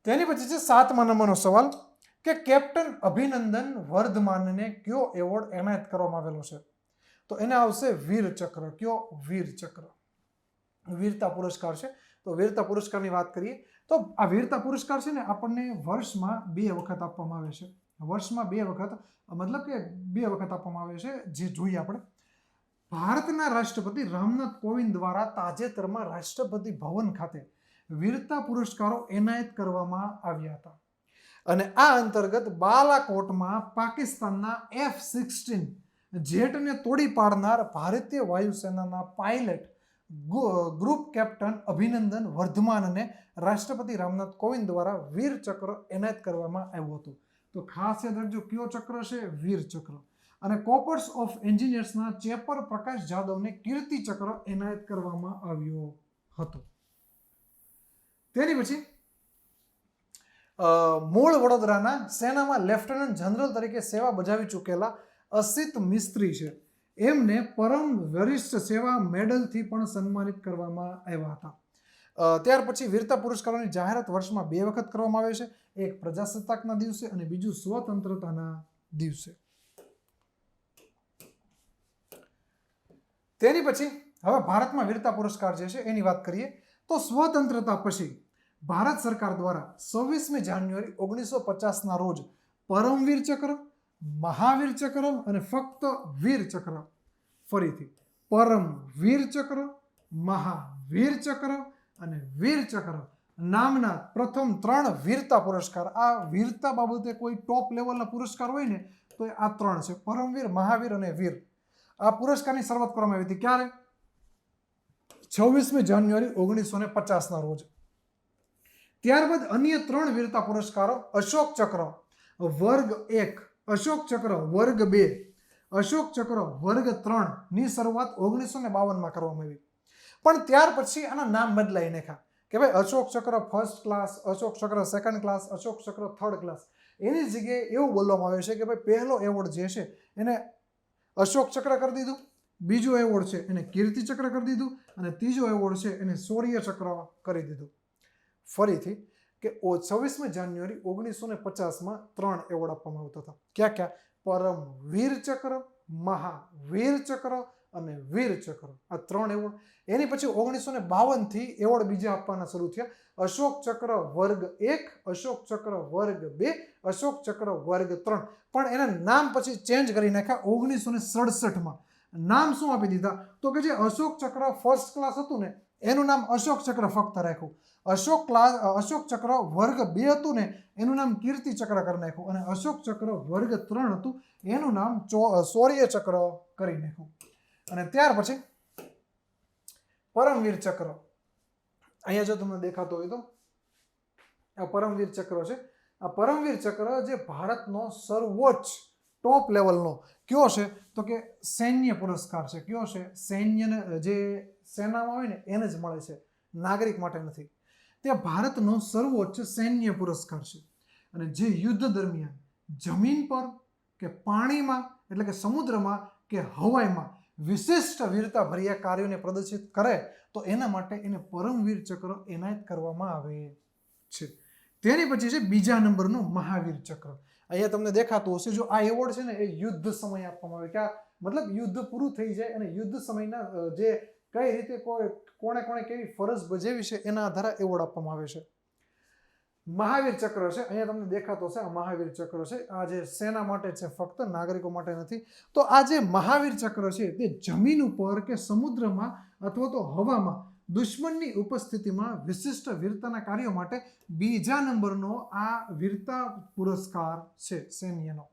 તેની પછી છે 7મા નંબરનો સવાલ કે કેપ્ટન અભિનંદન વર્ધમાનને કયો એવોર્ડ એનાયત કરવામાં આવેલો છે? તો એને આવશે વીર ચક્ર. કયો? વીર ચક્ર. વીરતા પુરસ્કાર છે. તો વીરતા પુરસ્કારની વાત કરીએ તો આ વીરતા પુરસ્કાર છે ને આપણને વર્ષમાં 2 વખત આપવામાં આવે છે. વર્ષમાં 2 વખત મતલબ કે 2 વખત આપવામાં આવે છે. જે જોઈએ આપણે ભારતના રાષ્ટ્રપતિ રામનાથ કોવિંદ દ્વારા તાજેતરમાં રાષ્ટ્રપતિ ભવન ખાતે વીરતા પુરસ્કારો એનાયત કરવામાં આવ્યા હતા. અને આ અંતર્ગત બાલાકોટમાં પાકિસ્તાનના F-16 જેટને તોડી પાડનાર ભારતીય વાયુસેનાના પાયલટ ગ્રુપ કેપ્ટન અભિનંદન વર્ધમાનને રાષ્ટ્રપતિ રામનાથ કોવિંદ દ્વારા વીર ચક્ર એનાયત કરવામાં આવ્યું હતું. તો ખાસ યાદ રાખજો કયો ચક્ર છે? વીર ચક્ર. અને કોર્પ્સ ઓફ એન્જિનિયર્સના ચેપર પ્રકાશ જાદવને કીર્તિ ચક્ર એનાયત કરવામાં આવ્યો હતો. તેની પછી મૂળ વડોદરાના સેનામાં લેફ્ટનન્ટ જનરલ તરીકે સેવા બજાવી ચૂકેલા અસિત મિસ્ત્રી છે, એમને પરમ વરિષ્ઠ સેવા મેડલથી પણ સન્માનિત કરવામાં આવ્યા હતા. ત્યાર પછી વીરતા પુરસ્કારોની જાહેરાત વર્ષમાં 2 વખત કરવામાં આવે છે, એક પ્રજાસત્તાકના દિવસે અને બીજું સ્વતંત્રતાના દિવસે. તેની પછી હવે ભારતમાં વીરતા પુરસ્કાર જે છે એની વાત કરીએ તો સ્વતંત્રતા પછી ભારત સરકાર દ્વારા 26મી જાન્યુઆરી 1950ના રોજ પરમવીર ચક્ર, મહાવીર ચક્ર અને ફક્ત વીર ચક્ર, ફરીથી પરમવીર ચક્ર, મહાવીર ચક્ર અને વીર ચક્ર નામના પ્રથમ 3 વીરતા પુરસ્કાર. આ વીરતા બાબતે કોઈ ટોપ લેવલના પુરસ્કાર હોય ને તો આ 3 છે, પરમવીર, મહાવીર અને વીર. આ પુરસ્કારની શરૂઆત કરવામાં આવી હતી ક્યારે? 26મી જાન્યુઆરી 1950ના રોજ. ત્યારબાદ અન્ય 3 વીરતા પુરસ્કારો અશોક ચક્ર વર્ગ 1, અશોક ચક્ર વર્ગ 2, અશોક ચક્ર વર્ગ 3 ની શરૂઆત 1952માં કરવામાં આવી. પણ ત્યાર પછી આના નામ બદલાઈ નાખ્યા કે ભાઈ અશોક ચક્ર ફર્સ્ટ ક્લાસ, અશોક ચક્ર સેકન્ડ ક્લાસ, અશોક ચક્ર થર્ડ ક્લાસ. એની જગ્યાએ એવું બોલવામાં આવે છે કે ભાઈ પહેલો એવોર્ડ જે છે એને અશોક ચક્ર કરી દીધું, બીજો એવોર્ડ છે એને કીર્તિ ચક્ર કરી દીધું અને ત્રીજો એવોર્ડ છે એને શૌર્ય ચક્ર કરી દીધું. ફરીથી કે 26મી જાન્યુઆરી 1950માં 3 એવોર્ડ આપવામાં આવતા હતા. ક્યાં ક્યાં? પરમવીર ચક્ર, મહાવીર ચક્ર અને વીર ચક્ર, આ 3 એવોર્ડ. એની પછી 1952થી એવોર્ડ બીજા આપવાના શરૂ થયા. અશોક ચક્ર વર્ગ 1, અશોક ચક્ર વર્ગ 2, અશોક ચક્ર વર્ગ 3. પણ એના નામ પછી ચેન્જ કરી નાખ્યા 1967માં. નામ શું આપી દીધા? તો કે જે અશોક ચક્ર ફર્સ્ટ ક્લાસ હતું ને એનું નામ અશોક ચક્ર ફક્ત રાખ્યું. અશોક ચક્ર વર્ગ 2 હતું ને એનું નામ કીર્તિ ચક્ર કરી નાખ્યું અને અશોક ચક્ર વર્ગ 3 હતું એનું નામ શૌર્ય ચક્ર કરી નાખ્યું. અને ત્યાર પછી પરમવીર ચક્ર, અહીંયા જો તમને દેખાતો હોય તો આ પરમવીર ચક્ર છે. આ પરમવીર ચક્ર જે ભારતનો સર્વોચ્ચ ટોપ લેવલનો કયો છે તો કે સૈન્ય પુરસ્કાર છે. કયો છે? સૈન્યને જે સેનામાં હોય ને એને જ મળે છે, નાગરિક માટે નથી. તે ભારતનો સર્વોચ્ચ સૈન્ય પુરસ્કાર છે અને જે યુદ્ધ દરમિયાન જમીન પર કે પાણીમાં એટલે કે સમુદ્રમાં કે હવાઈમાં વિશિષ્ટ વીરતા ભર્યા કાર્યોને પ્રદર્શિત કરે તો એના માટે એને પરમવીર ચક્ર એનાયત કરવામાં આવે છે. તેની પછી છે બીજા નંબરનું મહાવીર ચક્ર. અહીંયા તમને દેખાતું હશે, જો આ એવોર્ડ છે ને એ યુદ્ધ સમય આપવામાં આવે, કે આ મતલબ યુદ્ધ પૂરું થઈ જાય અને યુદ્ધ સમયના જે કઈ રીતે કોણે કેવી ફરજ બજાવી છે એના આધારે એવોર્ડ આપવામાં આવે છે. મહાવીર ચક્ર છે, અહીંયા તમને દેખાતો છે આ મહાવીર ચક્ર છે. આ જે સેના માટે છે, ફક્ત નાગરિકો માટે નથી. તો આ જે મહાવીર ચક્ર છે તે જમીન ઉપર કે સમુદ્રમાં અથવા તો હવામાં દુશ્મનની ઉપસ્થિતિમાં વિશિષ્ટ વીરતાના કાર્યો માટે બીજા નંબરનો આ વીરતા પુરસ્કાર છે સૈન્યનો.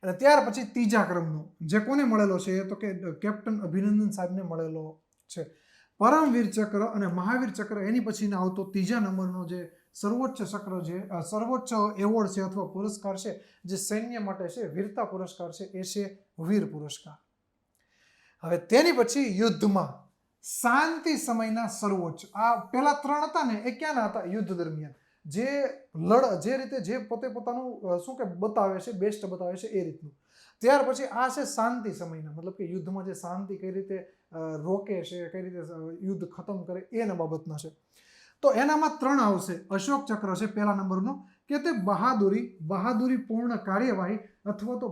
અને ત્યાર પછી ત્રીજા ક્રમનો જે કોને મળેલો છે તો કે કેપ્ટન અભિનંદન સાહેબને મળેલો છે. પરમવીર ચક્ર અને મહાવીર ચક્ર એની પછીના આવતો ત્રીજા નંબરનો જે સર્વોચ્ચ ચક્ર છે, સર્વોચ્ચ એવોર્ડ છે અથવા પુરસ્કાર છે જે સૈન્ય માટે છે, વીરતા પુરસ્કાર છે, એ છે વીર પુરસ્કાર. હવે તેની પછી યુદ્ધમાં શાંતિ સમયના સર્વોચ્ચ, આ પેલા 3 હતા ને એ ક્યાંના હતા? યુદ્ધ દરમિયાન જે રીતે જે પોતે પોતાનું શું કે બતાવે છે, બેસ્ટ બતાવે છે એ રીતનું. ત્યાર પછી આ છે શાંતિ સમયના, મતલબ કે યુદ્ધમાં જે શાંતિ કઈ રીતે રોકે છે, કઈ રીતે યુદ્ધ ખતમ કરે એના બાબતના છે. તો એનામાં 3 આવશે. અશોક ચક્ર છે પહેલા નંબરનો, કે તે બહાદુરીપૂર્ણ કાર્યવાહી અથવા તો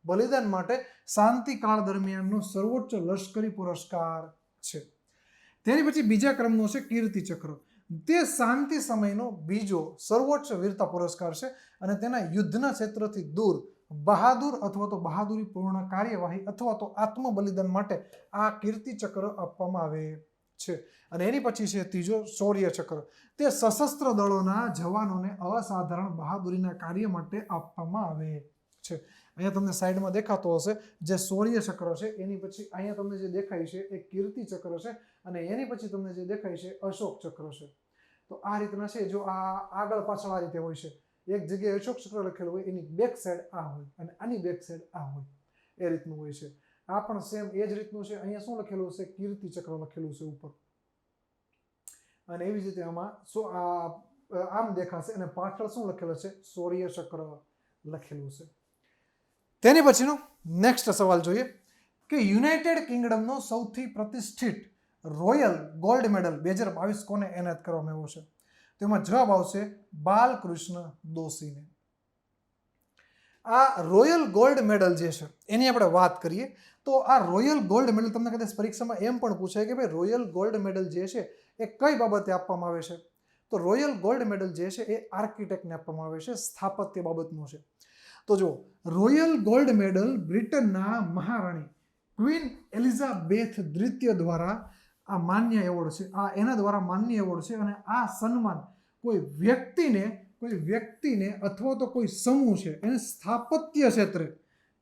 બલિદાન માટે શાંતિકાળ દરમિયાનનો સર્વોચ્ચ લશ્કરી પુરસ્કાર છે. તેની પછી બીજા ક્રમનો છે કીર્તિ ચક્ર. તે શાંતિ સમયનો બીજો સર્વોચ્ચ વીરતા પુરસ્કાર છે અને તેના યુદ્ધના ક્ષેત્રથી દૂર બહાદુર અથવા તો બહાદુરીપૂર્ણ કાર્યવાહી અથવા તો આત્મબલિદાન માટે આ કીર્તિ ચક્ર આપવામાં આવે છે. અને એની પછી છે ત્રીજો શૌર્ય ચક્ર. તે સશસ્ત્ર દળોના જવાનોને અસાધારણ બહાદુરીના કાર્ય માટે આપવામાં આવે છે. અહીંયા તમને સાઈડમાં દેખાતો હશે જે શૌર્ય ચક્ર છે, એની પછી અહીંયા તમને જે દેખાય છે એ કીર્તિ ચક્ર છે અને એની પછી તમને જે દેખાય છે અશોક ચક્ર છે. તો આ રીતના છે, જો આ આગળ પાછળ આ રીતે હોય છે, એક જગ્યાએ અશોક ચક્ર લખેલું હોય, એની બેક સાઈડ આ હોય અને આની બેક સાઈડ આ હોય, એ રીતનું હોય છે. આ પણ સેમ એ જ રીતનું છે. અહીંયા શું લખેલું છે? કીર્તિ ચક્ર લખેલું છે ઉપર. અને એવી જ રીતે આમાં આમ દેખાશે અને પાછળ શું લખેલું છે? શૌર્ય ચક્ર લખેલું છે. તેની પછીનો નેક્સ્ટ સવાલ જોઈએ કે યુનાઇટેડ કિંગડમનો સૌથી પ્રતિષ્ઠિત રોયલ ગોલ્ડ મેડલ 2022 કોને એનાયત કરવામાં આવ્યો છે? તેમાં જવાબ આવશે બાલકૃષ્ણ દોશીને. આ રોયલ ગોલ્ડ મેડલ જે છે એની આપણે વાત કરીએ તો આ રોયલ ગોલ્ડ મેડલ તમને કદાચ પરીક્ષામાં એમ પણ પૂછાય કે ભાઈ રોયલ ગોલ્ડ મેડલ જે છે એ કઈ બાબતે આપવામાં આવે છે? તો રોયલ ગોલ્ડ મેડલ જે છે એ આર્કિટેક્ટને આપવામાં આવે છે, સ્થાપત્ય બાબતનું છે. તો જો રોયલ ગોલ્ડ મેડલ બ્રિટનના મહારાણી ક્વીન એલિઝાબેથ દ્વિતીય દ્વારા આ માન્ય એવોર્ડ છે, આ એના દ્વારા માન્ય એવોર્ડ છે. અને આ સન્માન કોઈ વ્યક્તિને અથવા તો કોઈ સમૂહ છે એને સ્થાપત્ય ક્ષેત્રે,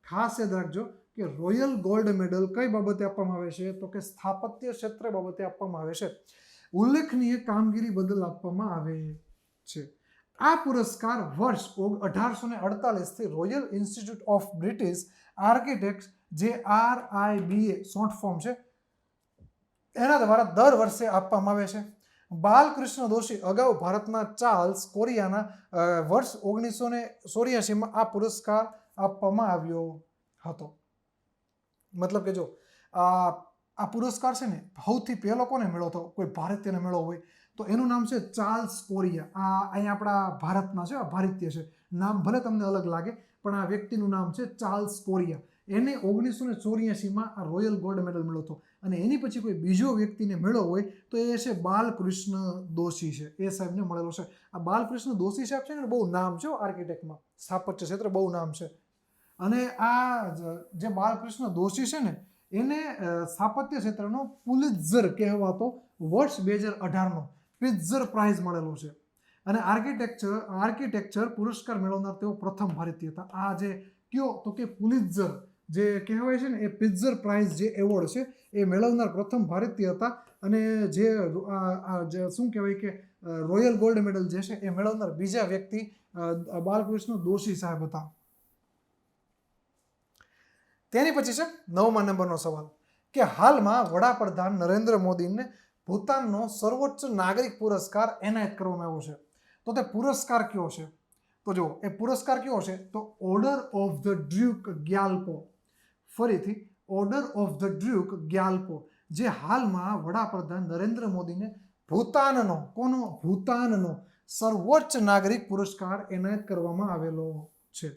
ખાસ યાદ રાખજો કે રોયલ ગોલ્ડ મેડલ કઈ બાબતે આપવામાં આવે છે? તો કે સ્થાપત્ય ક્ષેત્ર બાબતે આપવામાં આવે છે, ઉલ્લેખનીય કામગીરી બદલ આપવામાં આવે છે. આ પુરસ્કાર વર્ષ 1848 થી royal institute of British architect જે RIBA શોર્ટ ફોર્મ છે એના દ્વારા દર વર્ષે આપવામાં આવે છે. બાલકૃષ્ણ દોશી અગાઉ ભારતના ચાર્લ્સ કોરિયાના વર્ષ 1984માં આ પુરસ્કાર આપવામાં આવ્યો હતો. મતલબ કે જો આ પુરસ્કાર છે ને સૌથી પહેલો કોને મળ્યો હતો? કોઈ ભારતીયને મળ્યો હોય તો એનું નામ છે ચાર્લ્સ કોરિયા. આ અહીંયા આપણા ભારતના છે, આ ભારતીય છે, નામ ભલે તમને અલગ લાગે પણ આ વ્યક્તિનું નામ છે ચાર્લ્સ કોરિયા. એને 1984માં આ રોયલ ગોલ્ડ મેડલ મળ્યો હતો. અને એની પછી કોઈ બીજો વ્યક્તિને મળ્યો હોય તો એ છે બાલકૃષ્ણ દોશી છે, એ સાહેબને મળેલો છે. આ બાલકૃષ્ણ દોશી સાહેબ છે ને બહુ નામ છે આર્કિટેક્ટમાં, સ્થાપત્ય ક્ષેત્રે બહુ નામ છે. અને આ જે બાલકૃષ્ણ દોશી છે ને એને સ્થાપત્ય ક્ષેત્રનો પુલિત્ઝર કહેવાતો વર્ષ 2018નો પ્રિત્ઝર પ્રાઇઝ મળેલો છે. અને આર્કિટેક્ચર પુરસ્કાર મેળવનાર તેઓ પ્રથમ ભારતીય હતા. આ જે કયો તો કે પુલિત્ઝર જે કહેવાય છે ને એ પ્રિત્ઝર પ્રાઇઝ જે એવોર્ડ છે એ મેળવનાર પ્રથમ ભારતીય હતા. અને જે શું કહેવાય કે રોયલ ગોલ્ડ મેડલ જે છે એ મેળવનાર બીજા વ્યક્તિ બાલકૃષ્ણ દોશી સાહેબ હતા. તેની પછી છે 9મા નંબરનો સવાલ કે હાલમાં વડાપ્રધાન નરેન્દ્ર મોદીને ભૂતાનનો સર્વોચ્ચ નાગરિક પુરસ્કાર એનાયત કરવામાં આવ્યો છે. તો તે પુરસ્કાર કયો છે? તો જો એ પુરસ્કાર કયો છે? તો ઓર્ડર ઓફ ધ ડ્યુક ગ્યાલ્પો. ફરીથી ઓર્ડર ઓફ ધ ડ્યુક ગ્યાલ્પો, જે હાલમાં વડાપ્રધાન નરેન્દ્ર મોદીને ભૂતાનનો સર્વોચ્ચ નાગરિક પુરસ્કાર એનાયત કરવામાં આવેલો છે.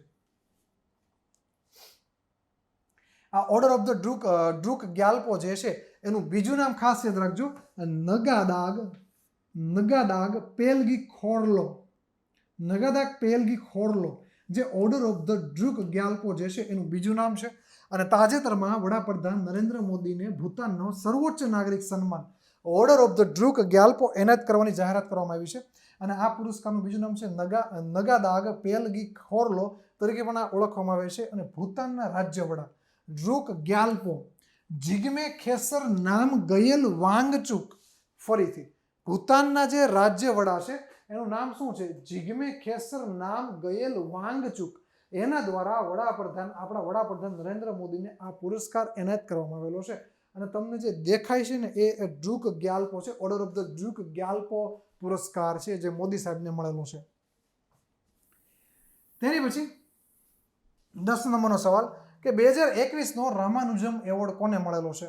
આ ઓર્ડર ઓફ ધ ડ્રુક ગ્યાલ્પો જે છે એનું બીજું નામ ખાસ યાદ રાખજો, નગાદાગ પેલગી ખોરલો. જે ઓર્ડર ઓફ ધ ડ્રુક ગ્યાલ્પો જે છે એનું બીજું નામ છે. અને તાજેતરમાં વડાપ્રધાન નરેન્દ્ર મોદીને ભૂતાનનો સર્વોચ્ચ નાગરિક સન્માન ઓર્ડર ઓફ ધ ડ્રુક ગ્યાલ્પો એનાયત કરવાની જાહેરાત કરવામાં આવી છે. અને આ પુરસ્કારનું બીજું નામ છે નગાદાગ પેલગી ખોરલો તરીકે પણ આ ઓળખવામાં આવે છે. અને ભૂતાનના રાજ્ય વડા ડ્રુક ગ્યાલ્પો જિગ્મે ખેસર નામ ગયેલ વાંગચુક. ફરીથી ભૂતાનના જે રાજ્ય વડા છે એનું નામ શું છે? જિગ્મે ખેસર નામ ગયેલ વાંગચુક. એના દ્વારા આપણા વડાપ્રધાન નરેન્દ્ર મોદીને આ પુરસ્કાર એનાયત કરવામાં આવેલો છે. અને તમને જે દેખાય છે ને એ ડ્રુક ગ્યાલ્પો છે, ઓર્ડર ઓફ ધ ડ્રુક ગ્યાલ્પો પુરસ્કાર છે જે મોદી સાહેબને મળેલો છે. તેની પછી 10 નંબરનો સવાલ કે 2021નો રામાનુજમ એવોર્ડ કોને મળેલો છે?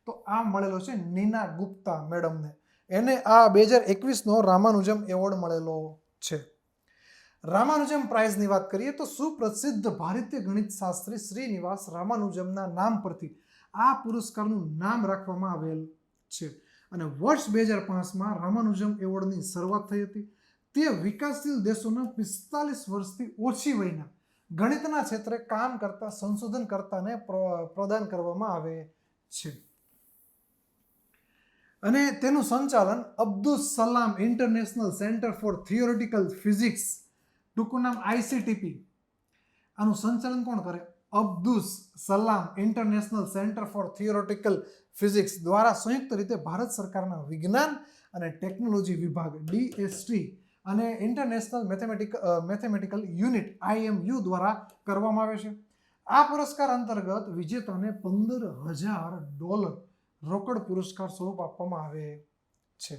તો આ મળેલો છે નીના ગુપ્તા મેડમને. એને આ 2021નો રામાનુજમ એવોર્ડ મળેલો છે. રામાનુજમ પ્રાઇઝની વાત કરીએ તો સુપ્રસિદ્ધ ભારતીય ગણિત શાસ્ત્રી શ્રીનિવાસ રામાનુજમના નામ પરથી આ પુરસ્કારનું નામ રાખવામાં આવેલ છે. અને વર્ષ 2005માં રામાનુજમ એવોર્ડની શરૂઆત થઈ હતી. તે વિકાસશીલ દેશોના 45 વર્ષથી ઓછી વયના ગણિતના ક્ષેત્રે કામ કરતા સંશોધનકર્તાને પ્રદાન કરવામાં આવે છે. અને તેનું સંચાલન અબ્દુલ સલામ international centre for theoretical physics, ટૂંકું નામ ICTP, આનું સંચાલન કોણ કરે? અબ્દુલ સલામ international centre for theoretical physics દ્વારા સંયુક્ત રીતે ભારત સરકારના વિજ્ઞાન અને ટેકનોલોજી વિભાગ DST અને ઇન્ટરનેશનલ મેથેમેટિકલ યુનિટ IMU દ્વારા કરવામાં આવે છે. આ પુરસ્કાર અંતર્ગત વિજેતાને $15,000 રોકડ પુરસ્કાર સ્વરૂપ આપવામાં આવે છે.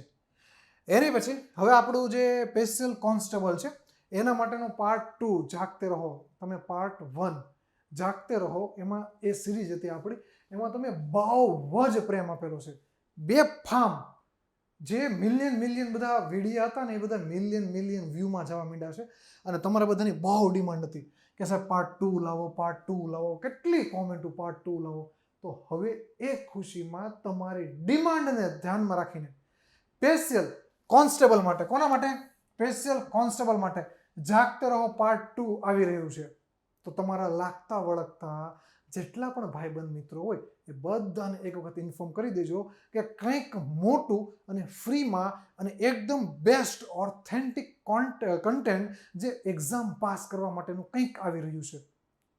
એની પછી હવે આપણું જે સ્પેશિયલ કોન્સ્ટેબલ છે એના માટેનો પાર્ટ 2 જાગતે રહો, તમે પાર્ટ 1 જાગતે રહો એમાં એ સિરીઝ હતી આપણી, એમાં તમે બહુ જ પ્રેમ આપેલો છે, બેફામ. જે મિલિયન બધા વિડીયો હતા ને એ બધા મિલિયન વ્યૂમાં જવા માંડ્યા છે અને તમારા બધાની બહુ ડિમાન્ડ હતી કે સાહેબ પાર્ટ 2 લાવો, પાર્ટ 2 લાવો, કેટલી કોમેન્ટો પાર્ટ 2 લાવો. તો હવે એ ખુશીમાં તમારી ડિમાન્ડને ધ્યાનમાં રાખીને સ્પેશિયલ કોન્સ્ટેબલ માટે, કોના માટે? સ્પેશિયલ કોન્સ્ટેબલ માટે જાગતે રહો પાર્ટ 2 આવી રહ્યું છે. તો તમારા લાગતા વળગતા જેટલા પણ ભાઈબંધ મિત્રો હોય એ બધાને એક વખત ઇન્ફોર્મ કરી દેજો કે કંઈક મોટું અને ફ્રીમાં અને એકદમ બેસ્ટ ઓથેન્ટિક કન્ટેન્ટ જે એક્ઝામ પાસ કરવા માટેનું કંઈક આવી રહ્યું છે.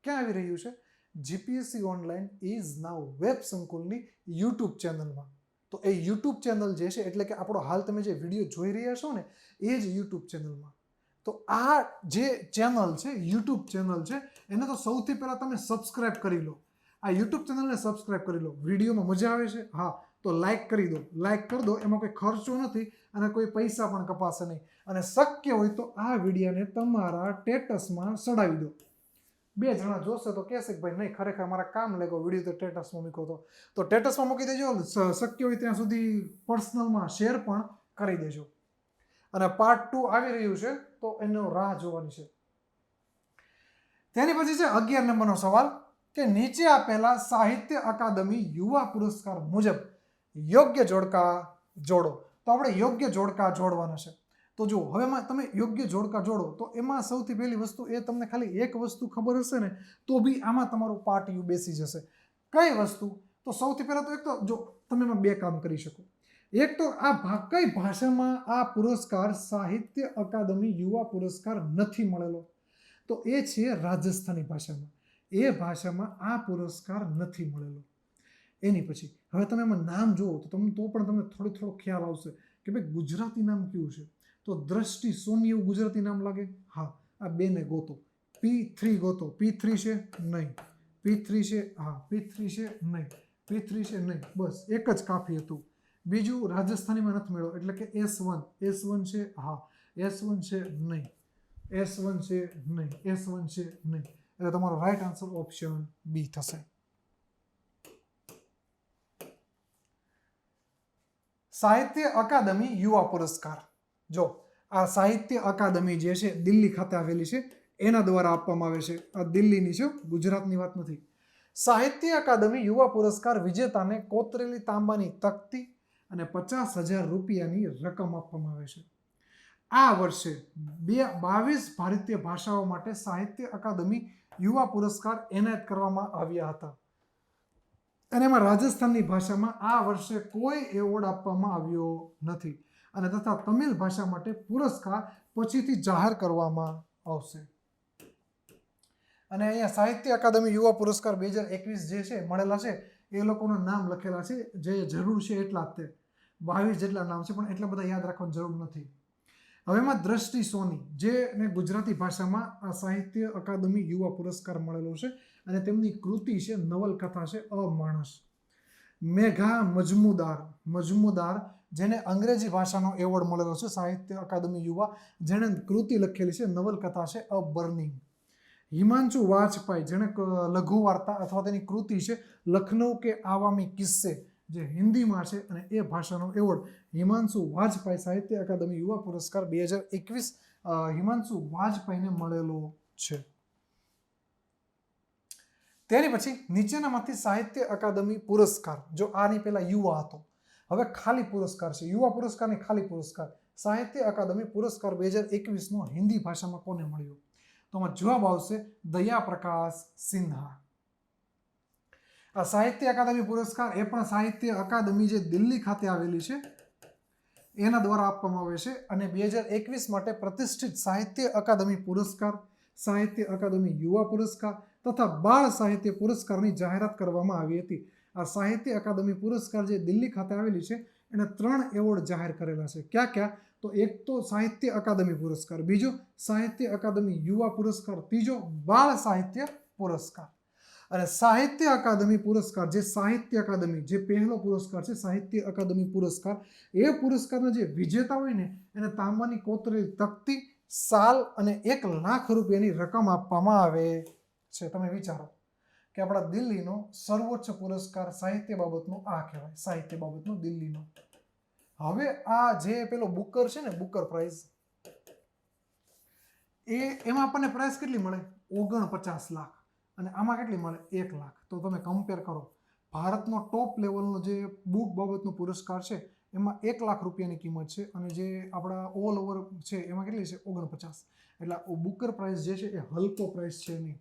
ક્યાં આવી રહ્યું છે? GPSC online is now web સંકુલની યુટ્યુબ ચેનલમાં. તો એ યુટ્યુબ ચેનલ જે છે એટલે કે આપણો હાલ તમે જે વિડીયો જોઈ રહ્યા છો ને એ જ યુટ્યુબ ચેનલમાં. તો આ જે ચેનલ છે, યુટ્યુબ ચેનલ છે, એને તો સૌથી પહેલાં તમે સબસ્ક્રાઇબ કરી લો. આ યુટ્યુબ ચેનલને સબસ્ક્રાઇબ કરી લો. વિડીયોમાં મજા આવે છે? હા, તો લાઇક કરી દો. લાઇક કરી દો, એમાં કોઈ ખર્ચો નથી અને કોઈ પૈસા પણ કપાશે નહીં. અને શક્ય હોય તો આ વિડીયોને તમારા સ્ટેટસમાં ચડાવી દો. 2 જણા જોશે તો કહેશે કે ભાઈ નહીં, ખરેખર મારા કામ લાગ્યો વિડીયો, તો સ્ટેટસમાં મૂકો તો સ્ટેટસમાં મૂકી દેજો. શક્ય હોય ત્યાં સુધી પર્સનલમાં શેર પણ કરી દેજો. અને પાર્ટ 2 આવી રહ્યું છે તો એનો રાહ જોવાની છે. તેની પછી છે 11 નંબરનો સવાલ કે નીચે આપેલા સાહિત્ય અકાદમી યુવા પુરસ્કાર મુજબ યોગ્ય જોડકા જોડો. તો આપણે યોગ્ય જોડકા જોડવાના છે. તો જો હવે તમે યોગ્ય જોડકા જોડો તો એમાં સૌથી પહેલી વસ્તુ એ, તમને ખાલી એક વસ્તુ ખબર હશે ને તો બી આમાં તમારું પાર્ટ યુ બેસી જશે. કઈ વસ્તુ? તો સૌથી પહેલાં તો એક તો જો તમે એમાં 2 કામ કરી શકો. એક તો કઈ ભાષામાં આ પુરસ્કાર સાહિત્ય અકાદમી યુવા પુરસ્કાર નથી મળેલો, તો એ છે રાજસ્થાની ભાષામાં. એ ભાષામાં આ પુરસ્કાર નથી મળેલો. એની પછી હવે તમે એમાં નામ જુઓ તો પણ તમને થોડો ખ્યાલ આવશે કે ભાઈ ગુજરાતી નામ કયું છે. તો દ્રષ્ટિ સોની એવું ગુજરાતી નામ લાગે? હા, આ 2 ને ગોતો. P3 ગોતો. P3 છે? નહીં. P3 છે? હા. P3 છે? નહીં. P3 છે? નહીં. બસ એક જ કાફી હતું. બીજું રાજસ્થાનીમાં નથી મળ્યો એટલે કે S1 છે? હા. S1 છે? નહીં. S1 છે? નહીં. S1 છે? નહીં. એટલે તમારો રાઈટ આન્સર ઓપ્શન બી થશે. સાહિત્ય અકાદમી યુવા પુરસ્કાર. જો આ સાહિત્ય અકાદમી જે છે દિલ્હી ખાતે આવેલી છે, એના દ્વારા આપવામાં આવે છે. આ દિલ્હીની છે, ગુજરાતની વાત નથી. સાહિત્ય અકાદમી યુવા પુરસ્કાર વિજેતાને કોતરેલી તાંબાની તકતી અને 50,000 રૂપિયાની રકમ આપવામાં આવે છે. આ વર્ષે 22 ભારતીય ભાષાઓ માટે સાહિત્ય અકાદમી યુવા પુરસ્કાર એનાયત કરવામાં આવ્યા હતા. અને એમાં રાજસ્થાનની ભાષામાં આ વર્ષે કોઈ એવોર્ડ આપવામાં આવ્યો નથી. અને તથા તમિલ ભાષા માટે પુરસ્કાર પછીથી જાહેર કરવામાં આવશે. અને અહીંયા સાહિત્ય અકાદમી યુવા પુરસ્કાર 2021 જે છે મળેલા છે એ લોકોના નામ લખેલા છે, જે જરૂર છે એટલા જ તે 22 જેટલા નામ છે, પણ એટલા બધા યાદ રાખવાની જરૂર નથી. હવે એમાં દ્રષ્ટિ સોની, જેને ગુજરાતી ભાષામાં આ સાહિત્ય અકાદમી યુવા પુરસ્કાર મળેલો છે અને તેમની કૃતિ છે, નવલકથા છે અમાણસ. મેઘા મજમુદાર જેને અંગ્રેજી ભાષાનો એવોર્ડ મળેલો છે સાહિત્ય અકાદમી યુવા, જેણે કૃતિ લખેલી છે, નવલકથા છે અ બર્નિંગ. હિમાંશુ વાજપાઈ, જેણે લઘુ વાર્તા અથવા તેની કૃતિ છે લખનઉ કે આવામી કિસ્સે, જે હિન્દીમાં છે અને એ ભાષાનો એવોર્ડ હિમાંશુ વાજપાઈ સાહિત્ય અકાદમી યુવા પુરસ્કાર 2021 હિમાંશુ વાજપાઈને મળેલો છે. તેની પછી નીચેનામાંથી સાહિત્ય અકાદમી પુરસ્કાર, જો આની પહેલા યુવા હતો, હવે ખાલી પુરસ્કાર છે, યુવા પુરસ્કારની ખાલી પુરસ્કાર, સાહિત્ય અકાદમી પુરસ્કાર 2021નો હિન્દી ભાષામાં કોને મળ્યો? તો આમાં જવાબ આવશે દયા પ્રકાશ સિન્હા. આ સાહિત્ય અકાદમી પુરસ્કાર એ પણ સાહિત્ય અકાદમી જે દિલ્હી ખાતે આવેલી છે એના દ્વારા આપવામાં આવે છે. અને 2021 માટે પ્રતિષ્ઠિત સાહિત્ય અકાદમી પુરસ્કાર, સાહિત્ય અકાદમી યુવા પુરસ્કાર તથા બાળ સાહિત્ય પુરસ્કારની જાહેરાત કરવામાં આવી હતી. આ સાહિત્ય અકાદમી પુરસ્કાર જે દિલ્હી ખાતે આવેલી છે એને 3 એવોર્ડ જાહેર કરેલા છે. ક્યાં? તો એક તો સાહિત્ય અકાદમી પુરસ્કાર, બીજો સાહિત્ય અકાદમી યુવા પુરસ્કાર, ત્રીજો બાળ સાહિત્ય પુરસ્કાર. અને સાહિત્ય અકાદમી પુરસ્કાર, જે સાહિત્ય અકાદમી, જે પહેલો પુરસ્કાર છે સાહિત્ય અકાદમી પુરસ્કાર, એ પુરસ્કારના જે વિજેતા હોય ને એને તાંબાની કોતરેલી તકતી, સાલ અને 1 લાખ રૂપિયાની રકમ આપવામાં આવે છે. તમે વિચારો કે આપણા દિલ્હીનો સર્વોચ્ચ પુરસ્કાર સાહિત્ય બાબતનો આ કહેવાય, સાહિત્ય બાબતનો દિલ્હીનો. હવે આ જે પેલો બુકર છે ને, બુકર પ્રાઇઝ, એમાં આપણને પ્રાઇસ કેટલી મળે? 49 લાખ. અને આમાં કેટલી મળે? 1 લાખ. તો તમે કમ્પેર કરો, ભારતનો ટોપ લેવલનો જે બુક બાબતનો પુરસ્કાર છે એમાં 1 લાખ રૂપિયાની કિંમત છે, અને જે આપણા ઓલ ઓવર છે એમાં કેટલી છે? 49. એટલે બુકર પ્રાઇઝ જે છે એ હલકો પ્રાઇઝ છે નહીં.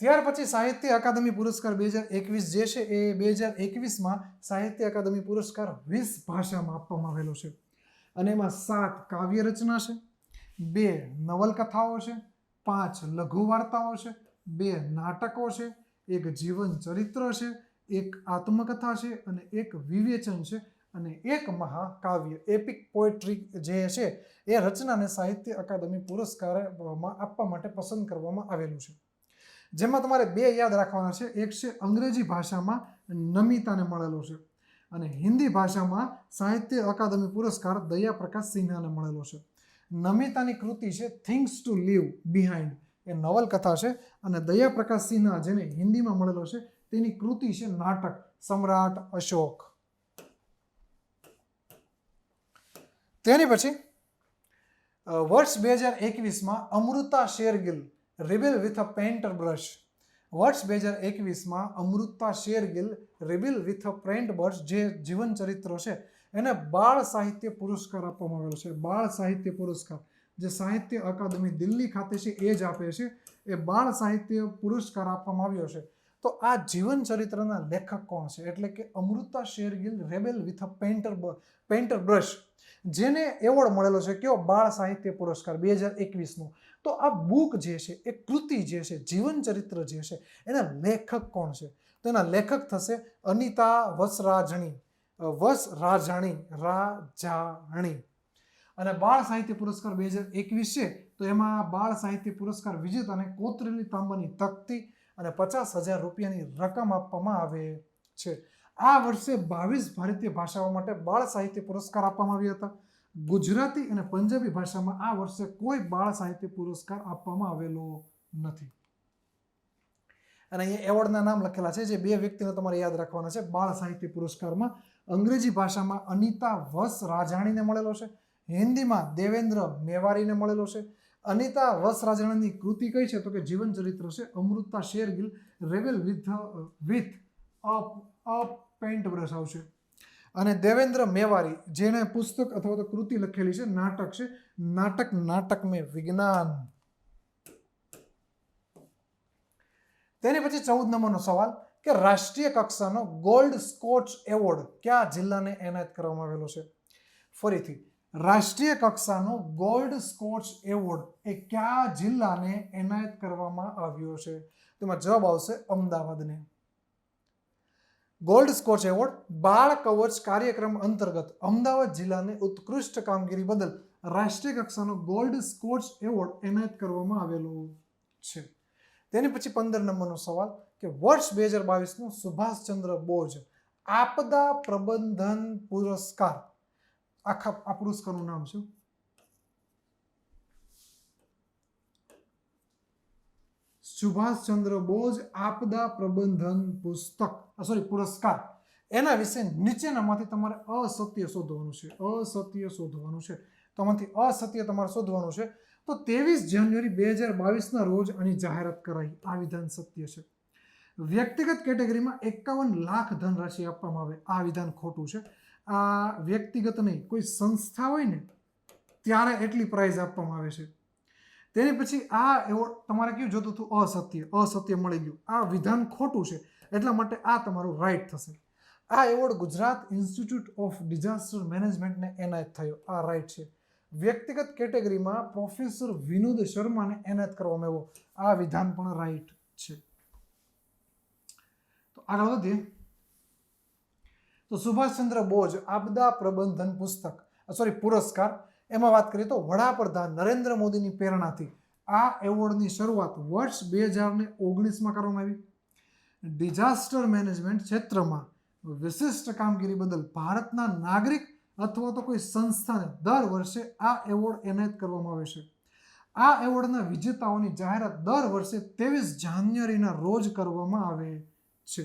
ત્યાર પછી સાહિત્ય અકાદમી પુરસ્કાર 2021 જે છે એ 2021માં સાહિત્ય અકાદમી પુરસ્કાર 20 ભાષામાં આપવામાં આવેલો છે, અને એમાં 7 કાવ્ય રચના છે, 2 નવલકથાઓ છે, 5 લઘુ વાર્તાઓ છે, 2 નાટકો છે, 1 જીવન ચરિત્ર છે, 1 આત્મકથા છે, અને 1 વિવેચન છે, અને 1 મહાકાવ્ય એપિક પોએટ્રી જે છે એ રચનાને સાહિત્ય અકાદમી પુરસ્કારમાં આપવા માટે પસંદ કરવામાં આવેલું છે. જેમાં તમારે 2 યાદ રાખવાના છે. એક છે અંગ્રેજી ભાષામાં નમિતાને મળેલો છે, અને હિન્દી ભાષામાં સાહિત્ય અકાદમી પુરસ્કાર દયા પ્રકાશ સિન્હાને મળેલો છે. નમિતાની કૃતિ છે થિંગ્સ ટુ લીવ બિહાઇન્ડ, એ નવલકથા છે, અને દયા પ્રકાશ સિન્હા જેને હિન્દીમાં મળેલો છે તેની કૃતિ છે નાટક સમ્રાટ અશોક. તેની પછી વર્ષ 2021માં Amrita Shergil rebel with a painter brush. વર્ષ 2021માં Amrita Shergil rebel with a paint brush જે જીવન ચરિત્રો છે એને બાળ સાહિત્ય પુરસ્કાર આપવામાં આવેલો છે. બાળ સાહિત્ય પુરસ્કાર જે સાહિત્ય અકાદમી દિલ્હી ખાતે છે એ જ આપે છે, એ બાળ સાહિત્ય પુરસ્કાર આપવામાં આવ્યો છે. તો આ જીવન ચરિત્રના લેખક કોણ છે? એટલે કે Amrita Shergil rebel with a painter brush, જેને એવોર્ડ મળેલો છે કયો? બાળ સાહિત્ય પુરસ્કાર 2021નો. તો આ બુક જે છે, એ કૃતિ જે છે, જીવન ચરિત્ર જે છે, એના લેખક કોણ છે? તો એના લેખક થશે અનિતા વસરાજાણી. અને બાળ સાહિત્ય પુરસ્કાર 2021 છે તો એમાં બાળ સાહિત્ય પુરસ્કાર વિજેતાને કોતરેલી તાંબાની તકતી અને 50,000 રૂપિયાની રકમ આપવામાં આવે છે. આ વર્ષે 22 ભારતીય ભાષાઓ માટે બાળ સાહિત્ય પુરસ્કાર આપવામાં આવ્યા હતા. ગુજરાતી અને પંજાબી ભાષામાં આ વર્ષે કોઈ બાળ સાહિત્ય પુરસ્કાર આપવામાં આવેલો નથી. અને અહીંયા એવોર્ડના નામ લખેલા છે, જે 2 વ્યક્તિને તમારે યાદ રાખવાના છે. બાળ સાહિત્ય પુરસ્કારમાં અંગ્રેજી ભાષામાં અનિતા વસરાજાણીને મળેલો છે, હિન્દીમાં દેવેન્દ્ર મેવારીને મળેલો છે. અનિતા વસરાજાણીની કૃતિ કઈ છે? તો કે જીવન ચરિત્ર છે. Amrita Shergil rebel with a paint brush આવશે. અને દેવેન્દ્ર મેવારી જેને પુસ્તક અથવા તો કૃતિ લખેલી છે, નાટક છે, નાટક મેં વિજ્ઞાન. તેની પછી 14 નંબરનો સવાલ કે રાષ્ટ્રીય કક્ષાનો ગોલ્ડ સ્કોચ એવોર્ડ કયા જિલ્લાને એનાયત કરવામાં આવેલો છે? ફરીથી, રાષ્ટ્રીય કક્ષાનો ગોલ્ડ સ્કોચ એવોર્ડ એ કયા જિલ્લાને એનાયત કરવામાં આવ્યો છે? તેમાં જવાબ આવશે અમદાવાદને. ગોલ્ડ સ્કોચ એવોર્ડ બાળ કવચ કાર્યક્રમ અંતર્ગત અમદાવાદ જિલ્લાને ઉત્કૃષ્ટ કામગીરી બદલ રાષ્ટ્રીય કક્ષાનો ગોલ્ડ સ્કોચ એવોર્ડ એનાયત કરવામાં આવેલો છે. તેની પછી 15 નંબરનો સવાલ કે વર્ષ 2022નો સુભાષચંદ્ર બોઝ આપદા પ્રબંધન પુરસ્કાર, આ પુરસ્કારનું નામ શું? સુભાષચંદ્ર બોઝ આપદા પ્રબંધન પુરસ્કાર. એના વિશે નીચેનામાંથી તમારે અસત્ય શોધવાનું છે. અસત્ય શોધવાનું છે. તો આમાંથી અસત્ય તમારે શોધવાનું છે. તો 23 જાન્યુઆરી 2022ના રોજ આની જાહેરાત કરાઈ. આ વિધાન સત્ય છે. વ્યક્તિગત કેટેગરીમાં 51 લાખ ધનરાશિ આપવામાં આવે, આ વિધાન ખોટું છે. આ વ્યક્તિગત નહીં, કોઈ સંસ્થા હોય ને ત્યારે એટલી પ્રાઇઝ આપવામાં આવે છે. તેની પછી આ એવોર્ડ તમારે કેવું જોતું હતું? અસત્ય મળી ગયું. આ વિધાન ખોટું છે, એટલા માટે આ તમારું રાઈટ થશે. આ award Gujarat institute of disaster મેનેજમેન્ટને એનાયત થયો, આ રાઈટ છે. વ્યક્તિગત કેટેગરીમાં પ્રોફેસર વિનોદ શર્માને એનાયત કરવામાં આવ્યો, આ વિધાન પણ રાઈટ છે. તો આગળ વધીએ. તો સુભાષચંદ્ર બોઝ આપદા પ્રબંધન પુરસ્કાર, એમાં વાત કરીએ તો વડાપ્રધાન નરેન્દ્ર મોદીની પ્રેરણાથી આ એવોર્ડની શરૂઆત વર્ષ 2019માં કરવામાં આવી. ડિઝાસ્ટર મેનેજમેન્ટ ક્ષેત્રમાં વિશિષ્ટ કામગીરી બદલ ભારતના નાગરિક અથવા તો કોઈ સંસ્થાને દર વર્ષે આ એવોર્ડ એનાયત કરવામાં આવે છે. આ એવોર્ડના વિજેતાઓની જાહેરાત દર વર્ષે 23 જાન્યુઆરીના રોજ કરવામાં આવે છે.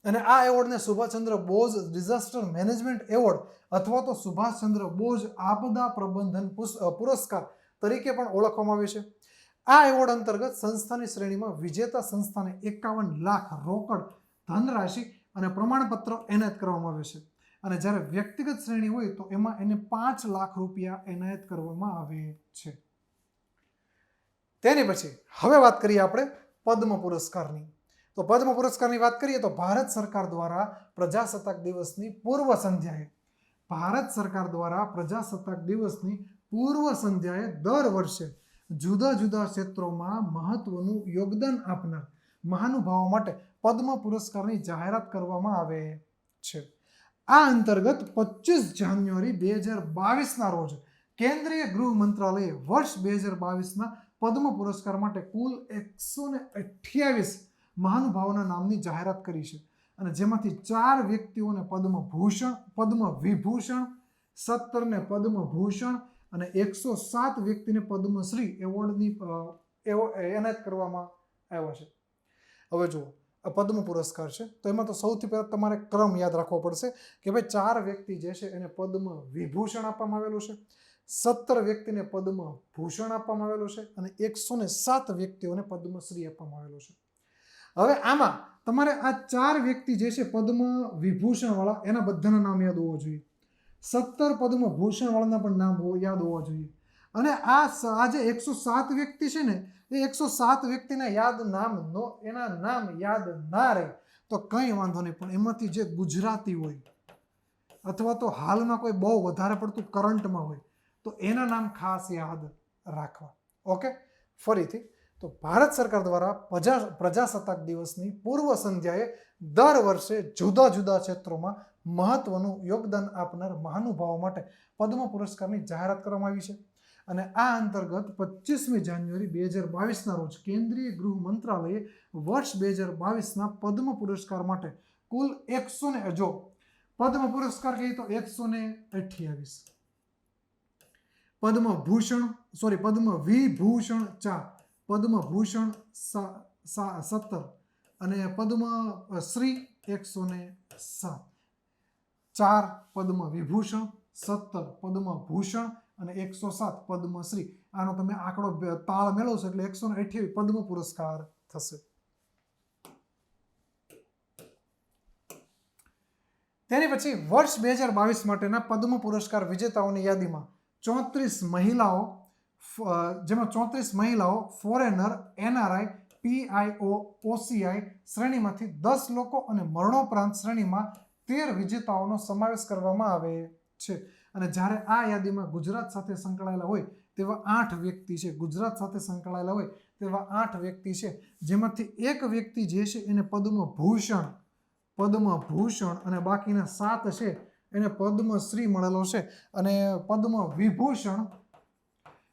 અને આ એવોર્ડને Subhashchandra Bose disaster management award અથવા તો સુભાષચંદ્ર બોઝ આપદા પ્રબંધન પુરસ્કાર તરીકે પણ ઓળખવામાં આવે છે. આ એવોર્ડ અંતર્ગત સંસ્થાની શ્રેણીમાં વિજેતા સંસ્થાને 51 લાખ રોકડ ધનરાશિ અને પ્રમાણપત્ર એનાયત કરવામાં આવે છે. અને જ્યારે વ્યક્તિગત શ્રેણી હોય તો એમાં એને 5 લાખ રૂપિયા એનાયત કરવામાં આવે છે. તેની પછી હવે વાત કરીએ આપણે પદ્મ પુરસ્કારની. તો પદ્મ પુરસ્કારની વાત કરીએ તો ભારત સરકાર દ્વારા પ્રજાસત્તાક દિવસની પૂર્વ સંધ્યાએ દર વર્ષે જુદા જુદા ક્ષેત્રોમાં મહત્વનું યોગદાન આપનાર મહાનુભાવો માટે પદ્મ પુરસ્કારની જાહેરાત કરવામાં આવે છે. આ અંતર્ગત 25 જાન્યુઆરી 2022ના રોજ કેન્દ્રીય ગૃહ મંત્રાલયે વર્ષ 2022ના પદ્મ પુરસ્કાર માટે કુલ 128 મહાનુભાવોના નામની જાહેરાત કરી છે. અને જેમાંથી 4 વ્યક્તિઓને પદ્મભૂષણ, પદ્મ વિભૂષણ, 17ને પદ્મભૂષણ અને 107 વ્યક્તિને પદ્મશ્રી એવોર્ડની એનાયત કરવામાં આવ્યો છે. હવે જુઓ, આ પદ્મ પુરસ્કાર છે તો એમાં તો સૌથી પહેલાં તમારે ક્રમ યાદ રાખવો પડશે કે ભાઈ 4 વ્યક્તિ જે છે એને પદ્મ વિભૂષણ આપવામાં આવેલું છે, 17 વ્યક્તિને પદ્મભૂષણ આપવામાં આવેલું છે અને 107 વ્યક્તિઓને પદ્મશ્રી આપવામાં આવેલું છે. હવે આમાં તમારે આ 4 વ્યક્તિ જે છે પદ્મ વિભૂષણ વાળા એના બધાના નામ યાદ હોવા જોઈએ, 17 પદ્મભૂષણ વાળાના પણ નામ યાદ હોવા જોઈએ. અને આ જે 107 વ્યક્તિ છે ને એ 107 વ્યક્તિના એના નામ યાદ ના રહે તો કંઈ વાંધો નહીં, પણ એમાંથી જે ગુજરાતી હોય અથવા તો હાલમાં કોઈ બહુ વધારે પડતું કરંટમાં હોય તો એના નામ ખાસ યાદ રાખવા. ઓકે, ફરીથી તો ભારત સરકાર દ્વારા પ્રજાસત્તાક દિવસની પૂર્વ સંધ્યાએ દર વર્ષે જુદા જુદા ક્ષેત્રોમાં મહત્વનું યોગદાન આપનાર મહાનુભાવો માટે પદ્મ પુરસ્કારની જાહેરાત કરવામાં આવી છે. અને આ અંતર્ગત 25મી જાન્યુઆરી 2022ના રોજ કેન્દ્રીય ગૃહ મંત્રાલયે વર્ષ 2022ના પદ્મ પુરસ્કાર માટે કુલ 100 પદ્મ પુરસ્કાર કહીએ તો 128, પદ્મ વિભૂષણ 4, પદ્મભૂષણ 17 અને પદ્મશ્રી 107. 4 પદ્મ વિભૂષણ, 17 પદ્મભૂષણ અને 107 પદ્મશ્રી. આનો તમે આંકડો તાળ મેળવશો એટલે 128 પદ્મ પુરસ્કાર થશે. તેની પછી વર્ષ 2022 માટેના પદ્મ પુરસ્કાર વિજેતાઓની યાદીમાં 34 મહિલાઓ, જેમાં 34 મહિલાઓ ફોરેનર, NRI, PIO, OCI શ્રેણીમાંથી 10 લોકો અને મરણોપરાંત શ્રેણીમાં 13 વિજેતાઓનો સમાવેશ કરવામાં આવે છે. અને જ્યારે આ યાદીમાં ગુજરાત સાથે સંકળાયેલા હોય તેવા 8 વ્યક્તિ છે, ગુજરાત સાથે સંકળાયેલા હોય તેવા 8 વ્યક્તિ છે, જેમાંથી એક વ્યક્તિ જે છે એને પદ્મભૂષણ અને બાકીના 7 છે એને પદ્મશ્રી મળેલો છે. અને પદ્મ વિભૂષણ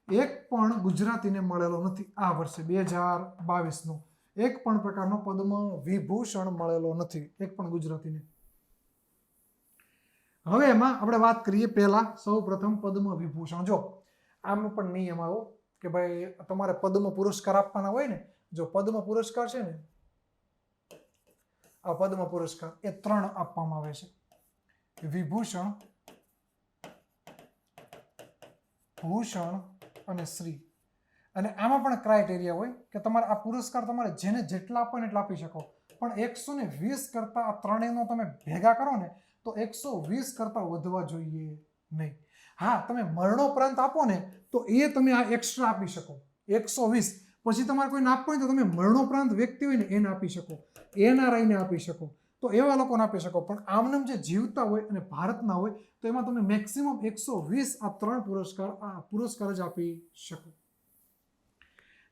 એક પણ ગુજરાતીને મળેલો નથી. આ વર્ષે 2022નો એક પણ પ્રકારનો પદ્મ વિભૂષણ મળેલો નથી એક પણ ગુજરાતીને. હવે એમાં આપણે વાત કરીએ પહેલા સૌ પ્રથમ પદ્મ વિભૂષણ. જો આમાં પણ નિયમ આવો કે ભાઈ તમારે પદ્મ પુરસ્કાર આપવાના હોય ને, જો પદ્મ પુરસ્કાર છે ને, આ પદ્મ પુરસ્કાર એ 3 આપવામાં આવે છે: વિભૂષણ, ભૂષણ અને શ્રી. અને આમાં પણ ક્રાઇટેરિયા હોય કે તમારે આ પુરસ્કાર તમારે જેને જેટલા આપો ને એટલા આપી શકો, પણ 120 કરતાં આ ત્રણેયનો તમે ભેગા કરો ને તો 120 કરતાં વધવા જોઈએ નહીં. હા, તમે મરણોપરાંત આપો ને તો એ તમે આ એક્સ્ટ્રા આપી શકો 120. પછી તમારે કોઈને આપવું હોય તો તમે મરણોપરાંત વ્યક્તિ હોય ને એને આપી શકો, NRIને આપી શકો, તો એવા લોકોને આપી શકો. પણ આમનામ જે જીવતા હોય અને ભારતના હોય તો એમાં તમે મેક્સિમમ 120 આ 3 પુરસ્કાર જ આપી શકો.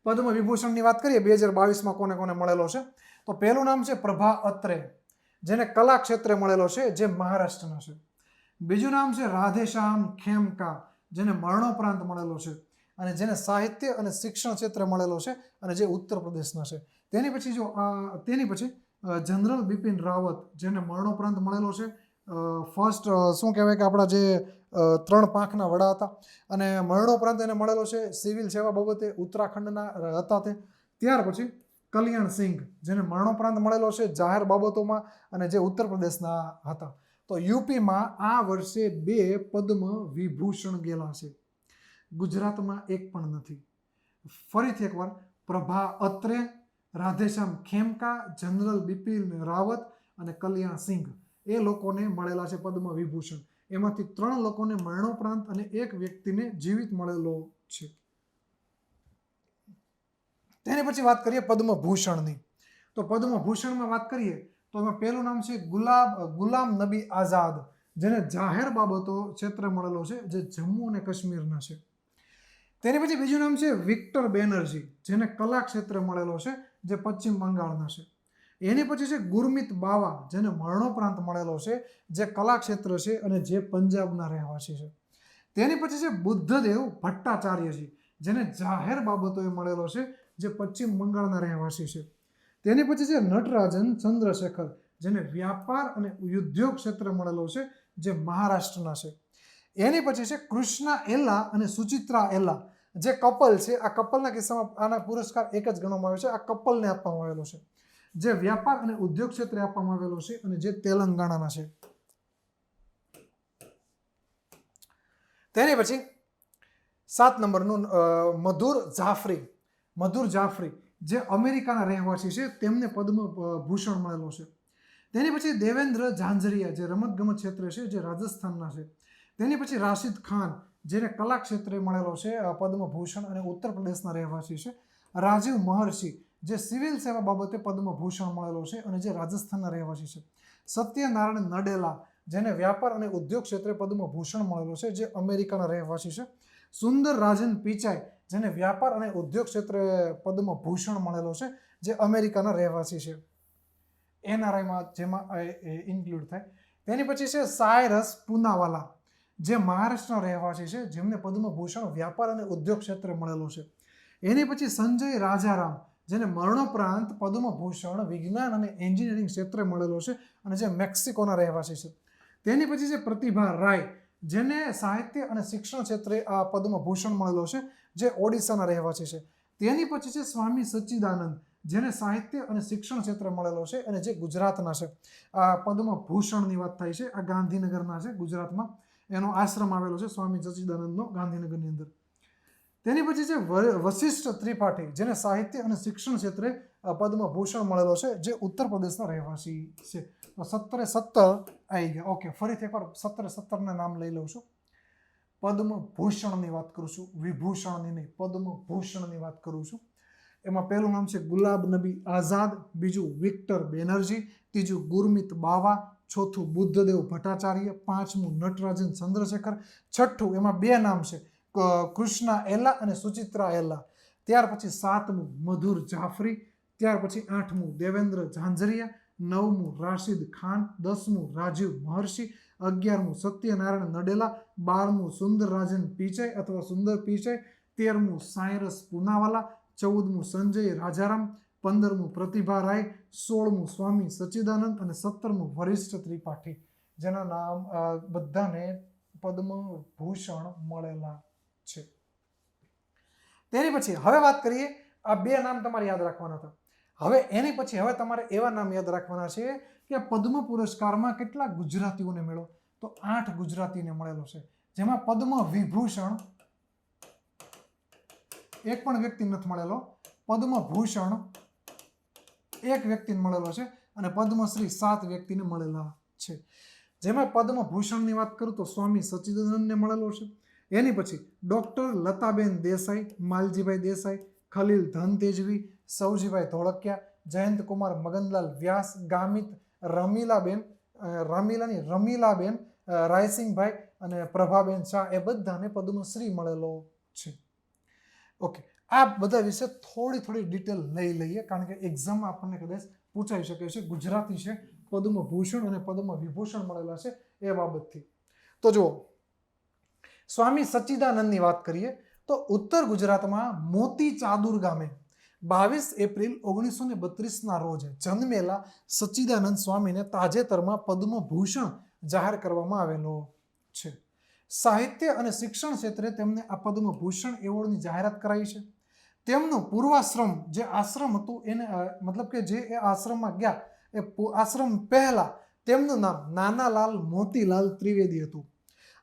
પદ્મ વિભૂષણની વાત કરીએ 2022માં કોને કોને મળેલો છે, તો પહેલું નામ છે પ્રભા અત્રે, જેને કલા ક્ષેત્રે મળેલો છે, જે મહારાષ્ટ્રના છે. બીજું નામ છે રાધેશ્યામ ખેમકા, જેને મરણોપરાંત મળેલો છે. અને જેને સાહિત્ય અને શિક્ષણ ક્ષેત્રે મળેલો છે અને જે ઉત્તર પ્રદેશના છે. તેની પછી જનરલ બિપિન રાવત, જેને મરણોપરાંત મળેલો છે. ફર્સ્ટ શું કહેવાય કે આપણા જે 3 પાંખના વડા હતા અને મરણોપરાંત એને મળેલો છે સિવિલ સેવા બાબતે ઉત્તરાખંડના હતા તે. ત્યાર પછી કલ્યાણ સિંઘ, જેને મરણોપરાંત મળેલો છે જાહેર બાબતોમાં અને જે ઉત્તર પ્રદેશના હતા. તો યુપીમાં આ વર્ષે 2 પદ્મ વિભૂષણ ગયેલા છે. ગુજરાતમાં એક પણ નથી. ફરીથી એકવાર, પ્રભા અત્રે, રાધેશ્યામ ખેમકા, જનરલ બિપિન રાવત અને કલ્યાણ સિંઘ, એ લોકોને મળેલા છે પદ્મ વિભૂષણ. એમાંથી 3 લોકોને મરણોપરાંત અને 1 વ્યક્તિને જીવિત મળેલો છે. તેની પછી વાત કરીએ પદ્મભૂષણની. તો પદ્મભૂષણમાં વાત કરીએ તો એમાં પહેલું નામ છે ગુલામ નબી આઝાદ, જેને જાહેર બાબતો ક્ષેત્રે મળેલો છે, જે જમ્મુ અને કાશ્મીરના છે. તેની પછી બીજું નામ છે વિક્ટર બેનર્જી, જેને કલા ક્ષેત્રે મળેલો છે, જે પશ્ચિમ બંગાળના છે. એની પછી છે ગુરમીત બાવા, જેને મરણોપરાંત મળેલો છે, જે કલા ક્ષેત્ર છે અને જે પંજાબના રહેવાસી છે. તેની પછી છે બુદ્ધદેવ ભટ્ટાચાર્યજી, જેને જાહેર બાબતોએ મળેલો છે, જે પશ્ચિમ બંગાળના રહેવાસી છે. તેની પછી છે નટરાજન ચંદ્રશેખર, જેને વ્યાપાર અને ઉદ્યોગ ક્ષેત્રે મળેલો છે, જે મહારાષ્ટ્રના છે. એની પછી છે કૃષ્ણા એલ્લા અને સુચિત્રા એલ્લા, જે કપલ છે. આ કપલના કિસ્સામાં આના પુરસ્કાર એક જ ગણવામાં આવે છે. આ કપલને આપવામાં આવેલો છે, જે વ્યાપાર અને ઉદ્યોગ ક્ષેત્રે આપવામાં આવેલો છે અને જે તેલંગાણાના છે. તેની પછી 7 નંબરનું મધુર જાફરી, જે અમેરિકાના રહેવાસી છે, તેમને પદ્મભૂષણ મળેલો છે. તેની પછી દેવેન્દ્ર ઝાંઝરિયા, જે રમતગમત ક્ષેત્રે છે, જે રાજસ્થાનના છે. તેની પછી રાશિદ ખાન, જેને કલા ક્ષેત્રે મળેલો છે પદ્મભૂષણ અને ઉત્તર પ્રદેશના રહેવાસી છે. રાજીવ મહર્ષિ, જે સિવિલ સેવા બાબતે પદ્મભૂષણ મળેલો છે અને જે રાજસ્થાનના રહેવાસી છે. સત્યનારાયણ નડેલા, જેને વ્યાપાર અને ઉદ્યોગ ક્ષેત્રે પદ્મભૂષણ મળેલો છે, જે અમેરિકાના રહેવાસી છે. સુંદર રાજન પિચાઈ, જેને વ્યાપાર અને ઉદ્યોગ ક્ષેત્રે પદ્મભૂષણ મળેલો છે, જે અમેરિકાના રહેવાસી છે. એનઆરઆઈમાં જેમાં ઇન્ક્લુડ થાય. તેની પછી છે સાયરસ પૂનાવાલા, જે મહારાષ્ટ્રના રહેવાસી છે, જેમને પદ્મભૂષણ વ્યાપાર અને ઉદ્યોગ ક્ષેત્રે મળેલો છે. એની પછી સંજય રાજારામ, જેને મરણોપરાંત પદ્મભૂષણ વિજ્ઞાન અને એન્જિનિયરિંગ ક્ષેત્રે મળેલો છે અને જે મેક્સિકોના રહેવાસી છે. તેની પછી છે પ્રતિભા રાય, જેને સાહિત્ય અને શિક્ષણ ક્ષેત્રે આ પદ્મભૂષણ મળેલો છે, જે ઓડિશાના રહેવાસી છે. તેની પછી છે સ્વામી સચ્ચિદાનંદ, જેને સાહિત્ય અને શિક્ષણ ક્ષેત્રે મળેલો છે અને જે ગુજરાતના છે. આ પદ્મભૂષણની વાત થાય છે. આ ગાંધીનગરના છે, ગુજરાતમાં. એનો આશ્રમ આવેલો છે સ્વામી સચ્ચિદાનંદનો, ગાંધીનગરની અંદર. તેની પછી છે વશિષ્ઠ ત્રિપાઠી, જેને સાહિત્ય અને શિક્ષણ ક્ષેત્રે પદ્મભૂષણ મળેલો છે, જે ઉત્તર પ્રદેશના રહેવાસી છે. 17 આવી ગયા. ઓકે, ફરીથી એકવાર 17 નામ લઈ લઉં છું. પદ્મભૂષણની વાત કરું છું, વિભૂષણની નહીં, પદ્મભૂષણની વાત કરું છું. એમાં પહેલું નામ છે ગુલાબ નબી આઝાદ, બીજું વિક્ટર બેનર્જી, ત્રીજું ગુરમીત બાવા, ચોથું બુદ્ધદેવ ભટ્ટાચાર્ય, પાંચમું નટરાજન ચંદ્રશેખર, છઠ્ઠું એમાં 2 નામ છે કૃષ્ણા એલ્લા અને સુચિત્રા એલ્લા. ત્યાર પછી 7મું મધુર જાફરી, ત્યાર પછી 8મું દેવેન્દ્ર ઝાંઝરિયા, 9મું રાશિદ ખાન, 10મું રાજીવ મહર્ષિ, 11મું સત્યનારાયણ નડેલા, 12મું સુંદર રાજન પિચાઈ અથવા સુંદર પિચાઈ, 13મું સાયરસ પૂનાવાલા, 14મું સંજય રાજારામ, 15મું પ્રતિભા રાય, 16મું સ્વામી સચ્ચિદાનંદ અને 17મું વરિષ્ઠ ત્રિપાઠી, જેના નામ બધાને પદ્મભૂષણ મળેલા છે. તેની પછી હવે વાત કરીએ, આ 2 નામ તમારે યાદ રાખવાના હતા. હવે એની પછી હવે તમારે એવા નામ યાદ રાખવાના છે કે પદ્મ પુરસ્કારમાં કેટલા ગુજરાતીઓને મળ્યો. તો 8 ગુજરાતીને મળેલો છે, જેમાં પદ્મ વિભૂષણ એક પણ વ્યક્તિ નથી મળેલો, પદ્મભૂષણ 1 વ્યક્તિને મળેલો છે અને પદ્મશ્રી 7 વ્યક્તિને મળેલા છે. જેમાં પદ્મભૂષણની વાત કરું તો સ્વામી સચ્ચિદાનંદને મળેલો છે. એની પછી ડૉક્ટર લતાબેન દેસાઈ, માલજીભાઈ દેસાઈ, ખલીલ ધનતેજવી, સૌજીભાઈ ધોળકિયા, જયંતકુમાર મગનલાલ વ્યાસ, ગામિત રમીલાબેન રાયસિંગભાઈ અને પ્રભાબેન શાહ, એ બધાને પદ્મશ્રી મળેલો છે. ઓકે, આ બધા વિશે થોડી ડિટેલ લઈ લઈએ, કારણ કે એક્ઝામમાં આપણને કદાચ પૂછાઈ શકે છે. ગુજરાતી છે, પદ્મભૂષણ અને પદ્મ વિભૂષણ મળેલા છે એ બાબતથી. તો જુઓ, સ્વામી સચ્ચિદાનંદની વાત કરીએ તો ઉત્તર ગુજરાતમાં મોતી ચાદુર ગામે 22 એપ્રિલ 1932ના રોજ જન્મેલા સચ્ચિદાનંદ સ્વામીને તાજેતરમાં પદ્મભૂષણ જાહેર કરવામાં આવેલો છે. સાહિત્ય અને શિક્ષણ ક્ષેત્રે તેમને આ પદ્મભૂષણ એવોર્ડની જાહેરાત કરાઈ છે. તેમનું પૂર્વાશ્રમ જે આશ્રમ હતું એને મતલબ કે જે એ આશ્રમમાં ગયા એ આશ્રમ પહેલા તેમનું નામ નાનાલાલ મોતીલાલ ત્રિવેદી હતું.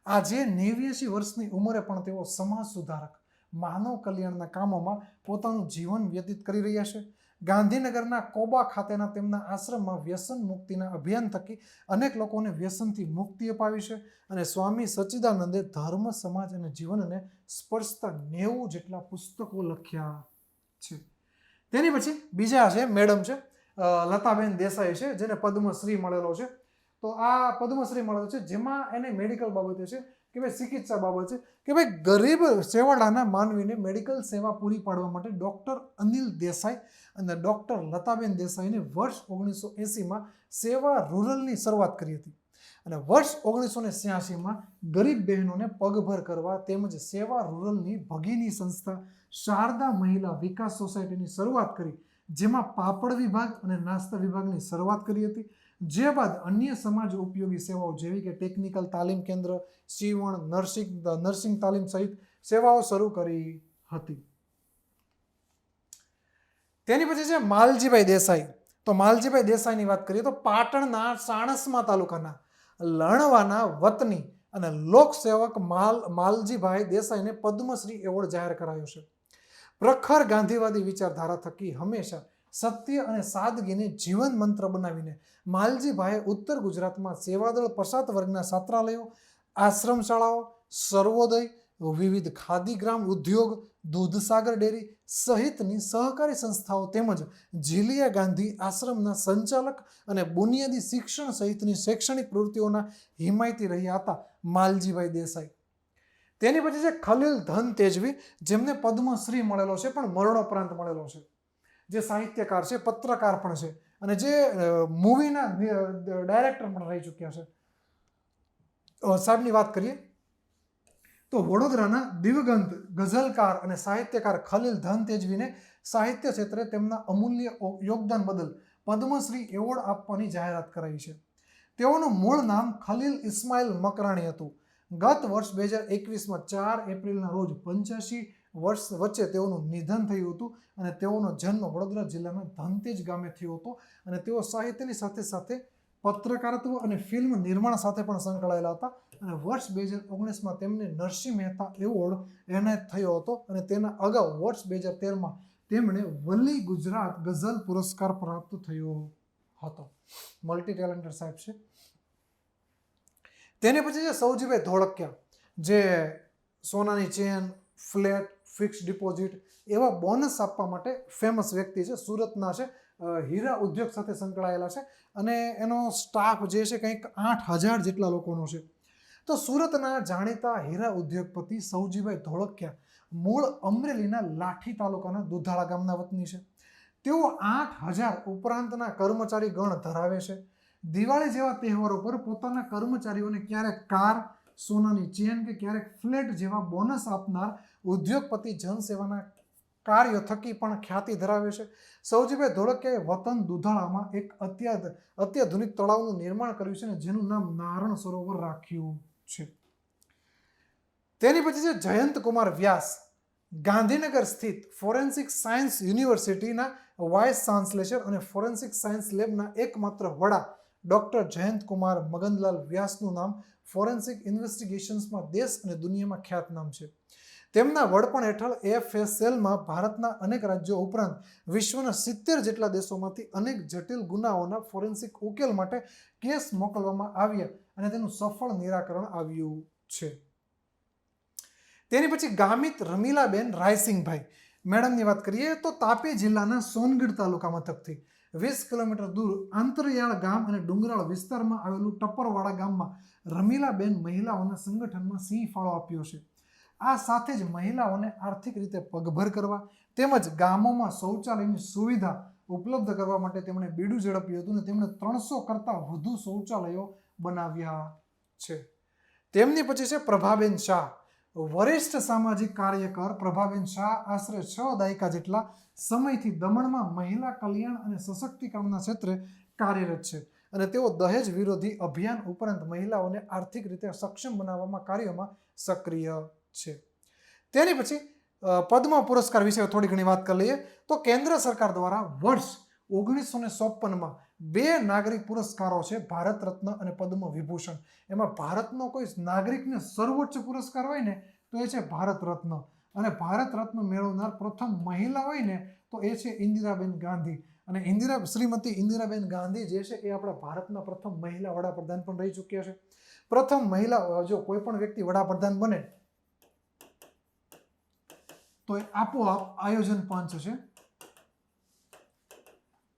આજે 89 વર્ષની ઉંમરે પણ તેઓ સમાજ સુધારક, માનવ કલ્યાણના કામોમાં પોતાનું જીવન વ્યતીત કરી રહ્યા છે. ગાંધીનગરના કોબા ખાતેના તેમના આશ્રમમાં વ્યસન મુક્તિના અભિયાન થકી અનેક લોકોને વ્યસનથી મુક્તિ અપાવી છે અને સ્વામી સચ્ચિદાનંદે ધર્મ, સમાજ અને જીવનને સ્પર્શતા 90 જેટલા પુસ્તકો લખ્યા છે. તેની પછી બીજા છે મેડમ છે લતાબેન દેસાઈ છે, જેને પદ્મશ્રી મળેલો છે. તો આ પદ્મશ્રી મળેલો છે જેમાં એને મેડિકલ બાબતે છે કે ભાઈ ચિકિત્સા બાબત છે કે ભાઈ ગરીબ છેવાડાના માનવીને મેડિકલ સેવા પૂરી પાડવા માટે ડૉક્ટર અનિલ દેસાઈ અને ડૉક્ટર લતાબેન દેસાઈને વર્ષ 1980માં સેવા રૂરલની શરૂઆત કરી હતી અને વર્ષ 1986માં ગરીબ બહેનોને પગભર કરવા તેમજ સેવા રૂરલની ભગીની સંસ્થા શારદા મહિલા વિકાસ સોસાયટીની શરૂઆત કરી, જેમાં પાપડ વિભાગ અને નાસ્તા વિભાગની શરૂઆત કરી હતી. જે બાદ અન્ય સમાજ ઉપયોગી સેવાઓ જેવી કે ટેકનિકલ તાલીમ કેન્દ્ર, સીવણ, નર્સિંગ તાલીમ સહિત સેવાઓ શરૂ કરી હતી. તેની પછી છે માલજીભાઈ દેસાઈ. તો માલજીભાઈ દેસાઈની વાત કરીએ તો પાટણના સાણસમા તાલુકાના લણવાના વતની અને લોકસેવક માલજીભાઈ દેસાઈને પદ્મશ્રી એવોર્ડ જાહેર કરાયો છે. પ્રખર ગાંધીવાદી વિચારધારા થકી હંમેશા સત્ય અને સાદગીને જીવન મંત્ર બનાવીને માલજીભાઈએ ઉત્તર ગુજરાતમાં સેવાદળ પછાત વર્ગના છાત્રાલયો, આશ્રમ શાળાઓ, સર્વોદય, વિવિધ ખાદી ગ્રામ ઉદ્યોગ, દૂધસાગર ડેરી સહિતની સહકારી સંસ્થાઓ તેમજ ઝીલિયા ગાંધી આશ્રમના સંચાલક અને બુનિયાદી શિક્ષણ સહિતની શૈક્ષણિક પ્રવૃત્તિઓના હિમાયતી રહ્યા હતા માલજીભાઈ દેસાઈ. તેની પછી છે ખલીલ ધન તેજવી, જેમને પદ્મશ્રી મળેલો છે પણ મરણોપરાંત મળેલો છે, જે સાહિત્યકાર છે, પત્રકાર પણ છે અને જે મૂવીના ડાયરેક્ટર પણ રહી ચૂક્યા છે. સાહેબની વાત કરીએ તો વડોદરાના દિવગંત ગઝલકાર અને સાહિત્યકાર ખલીલ ધન તેજવીને સાહિત્ય ક્ષેત્રે તેમના અમૂલ્ય યોગદાન બદલ પદ્મશ્રી એવોર્ડ આપવાની જાહેરાત કરાઈ છે. તેઓનું મૂળ નામ ખલીલ ઇસ્માઇલ મકરાણી હતું. ગત વર્ષ 2021માં 4 એપ્રિલના રોજ 85 વર્ષ વચ્ચે તેઓનું નિધન થયું હતું અને તેઓનો જન્મ વડોદરા જિલ્લાના ધનતેજ ગામે થયો હતો અને તેઓ સાહિત્યની સાથે સાથે પત્રકારત્વ અને ફિલ્મ નિર્માણ સાથે પણ સંકળાયેલા હતા અને વર્ષ 2019માં તેમને નરસિંહ મહેતા એવોર્ડ એનાયત થયો હતો અને તેના અગાઉ વર્ષ 2013માં તેમણે વલ્લી ગુજરાત ગઝલ પુરસ્કાર પ્રાપ્ત થયો હતો. મલ્ટી ટેલેન્ટેડ સાહેબ છે. તેને પછી છે સૌજીભાઈ ધોળકિયા, જે સોનાની ચેન, ફ્લેટ, ફિક્સ ડિપોઝિટ એવા બોનસ આપવા માટે ફેમસ વ્યક્તિ છે. સુરતના છે, હીરા ઉદ્યોગ સાથે સંકળાયેલા છે અને એનો સ્ટાફ જે છે કંઈક 8000 જેટલા લોકોનો છે. તો સુરતના જાણીતા હીરા ઉદ્યોગપતિ સૌજીભાઈ ધોળકિયા મૂળ અમરેલીના લાઠી તાલુકાના દુધાળા ગામના વતની છે. તેઓ 8000 ઉપરાંતના કર્મચારી ગણ ધરાવે છે. દિવાળી જેવા તહેવારો પર પોતાના કર્મચારીઓને ક્યારેક કાર, સોનાની ચેન કે ક્યારેક ફ્લેટ જેવા બોનસ આપનાર ઉદ્યોગપતિ જનસેવાના કાર્યો થકી પણ ખ્યાતિ ધરાવે છે. સૌજીભાઈ ધોળકિયાએ વતન દુધાળામાં એક અત્યાધુનિક તળાવનું નિર્માણ કર્યું છે અને જેનું નામ નારણ સરોવર રાખ્યું છે. તેની પછી છે જયંત કુમાર વ્યાસ, ગાંધીનગર સ્થિત ફોરેન્સિક સાયન્સ યુનિવર્સિટીના વાઇસ ચાન્સેલર અને ફોરેન્સિક સાયન્સ લેબના એકમાત્ર વડા ડૉક્ટર જયંત કુમાર મગનલાલ વ્યાસનું નામ ફોરેન્સિક ઇન્વેસ્ટિગેશન્સમાં દેશ અને દુનિયામાં ખ્યાતનામ છે. તેમના વડપણ હેઠળ FSLમાં ભારતના અનેક રાજ્યો ઉપરાંત વિશ્વના 70 જેટલા દેશોમાંથી અનેક જટિલ ગુનાઓના ફોરેન્સિક ઉકેલ માટે કેસ મોકલવામાં આવ્યા અને તેનું સફળ નિરાકરણ આવ્યું છે. તેની પછી ગામિત રમીલાબેન રાયસિંગભાઈ મેડમની વાત કરીએ તો તાપી જિલ્લાના સોનગઢ તાલુકા મથકથી 20 કિલોમીટર દૂર આંતરિયાળ ગામ અને ડુંગરાળ વિસ્તારમાં આવેલું ટપ્પરવાડા ગામમાં રમીલાબેન મહિલાઓના સંગઠનમાં સિંહ ફાળો આપ્યો છે. આ સાથે જ મહિલાઓને આર્થિક રીતે પગભર કરવા તેમજ ગામોમાં શૌચાલયની સુવિધા ઉપલબ્ધ કરવા માટે તેમણે બીડું ઝડપ્યું હતું અને તેમણે 300 કરતાં વધુ શૌચાલયો બનાવ્યા છે. તેમની પછી છે પ્રભાબેન શાહ, વરિષ્ઠ સામાજિક કાર્યકર પ્રભાબેન શાહ આશરે 6 દાયકા જેટલા સમયથી દમણમાં મહિલા કલ્યાણ અને સશક્તિકરણના ક્ષેત્રે કાર્યરત છે અને તેઓ દહેજ વિરોધી અભિયાન ઉપરાંત મહિલાઓને આર્થિક રીતે સક્ષમ બનાવવામાં કાર્યોમાં સક્રિય છે. તેની પછી પદ્મ પુરસ્કાર વિશે થોડી ઘણી વાત કરી લઈએ તો કેન્દ્ર સરકાર દ્વારા વર્ષ 1954માં 2 નાગરિક પુરસ્કારો છે, ભારત રત્ન અને પદ્મ વિભૂષણ. એમાં ભારતનો કોઈ નાગરિકને સર્વોચ્ચ પુરસ્કાર હોય ને તો એ છે ભારત રત્ન, અને ભારત રત્ન મેળવનાર પ્રથમ મહિલા હોય ને તો એ છે ઇન્દિરાબેન ગાંધી. અને શ્રીમતી ઇન્દિરાબેન ગાંધી જે છે એ આપણા ભારતના પ્રથમ મહિલા વડાપ્રધાન પણ રહી ચૂક્યા છે. પ્રથમ મહિલા, જો કોઈ પણ વ્યક્તિ વડાપ્રધાન બને તો એ આપોઆપ આયોજન પંચ છે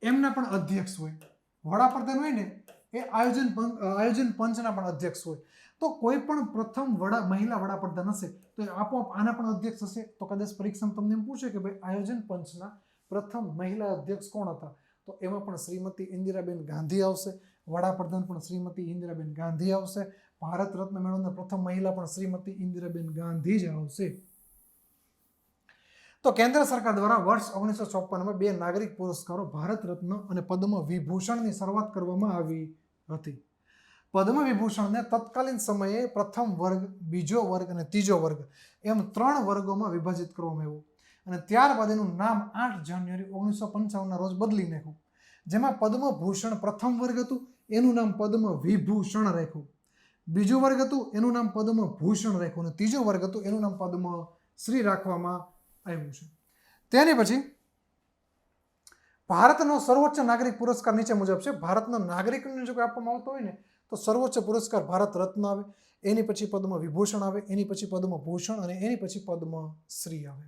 એમના પણ અધ્યક્ષ હોય. વડાપ્રધાન હોય ને એ આયોજન પંચના પણ અધ્યક્ષ હોય. તો કોઈ પણ પ્રથમ મહિલા વડાપ્રધાન હશે તો એ આપોઆપ આના પણ અધ્યક્ષ હશે. તો કદાચ પરીક્ષામાં તમને એમ પૂછે કે ભાઈ આયોજન પંચના પ્રથમ મહિલા અધ્યક્ષ કોણ હતા, તો એમાં પણ શ્રીમતી ઇન્દિરાબેન ગાંધી આવશે. વડાપ્રધાન પણ શ્રીમતી ઇન્દિરાબેન ગાંધી આવશે. ભારત રત્ન મેળવનાર પ્રથમ મહિલા પણ શ્રીમતી ઇન્દિરાબેન ગાંધી જ આવશે. તો કેન્દ્ર સરકાર દ્વારા વર્ષ 1954માં 2 નાગરિક પુરસ્કારો ભારત રત્ન અને પદ્મ વિભૂષણની શરૂઆત કરવામાં આવી હતી. પદ્મ વિભૂષણને તત્કાલીન સમયે પ્રથમ વર્ગ, બીજો વર્ગ અને ત્રીજો વર્ગ એમ 3 વર્ગોમાં વિભાજિત કરવામાં આવ્યું અને ત્યારબાદ એનું નામ 8 જાન્યુઆરી 1955ના રોજ બદલી નાખ્યું. જેમાં પદ્મભૂષણ પ્રથમ વર્ગ હતું એનું નામ પદ્મ વિભૂષણ રાખ્યું, બીજું વર્ગ હતું એનું નામ પદ્મભૂષણ રાખ્યું અને ત્રીજો વર્ગ હતું એનું નામ પદ્મશ્રી રાખવામાં આવ્યું છે. તેની પછી ભારતનો સર્વોચ્ચ નાગરિક પુરસ્કાર નીચે મુજબ છે. ભારતના નાગરિકને જો કોઈ આપવામાં આવતો હોય ને તો સર્વોચ્ચ પુરસ્કાર ભારત રત્ન આવે, એની પછી પદ્મ વિભૂષણ આવે, એની પછી પદ્મભૂષણ અને એની પછી પદ્મશ્રી આવે.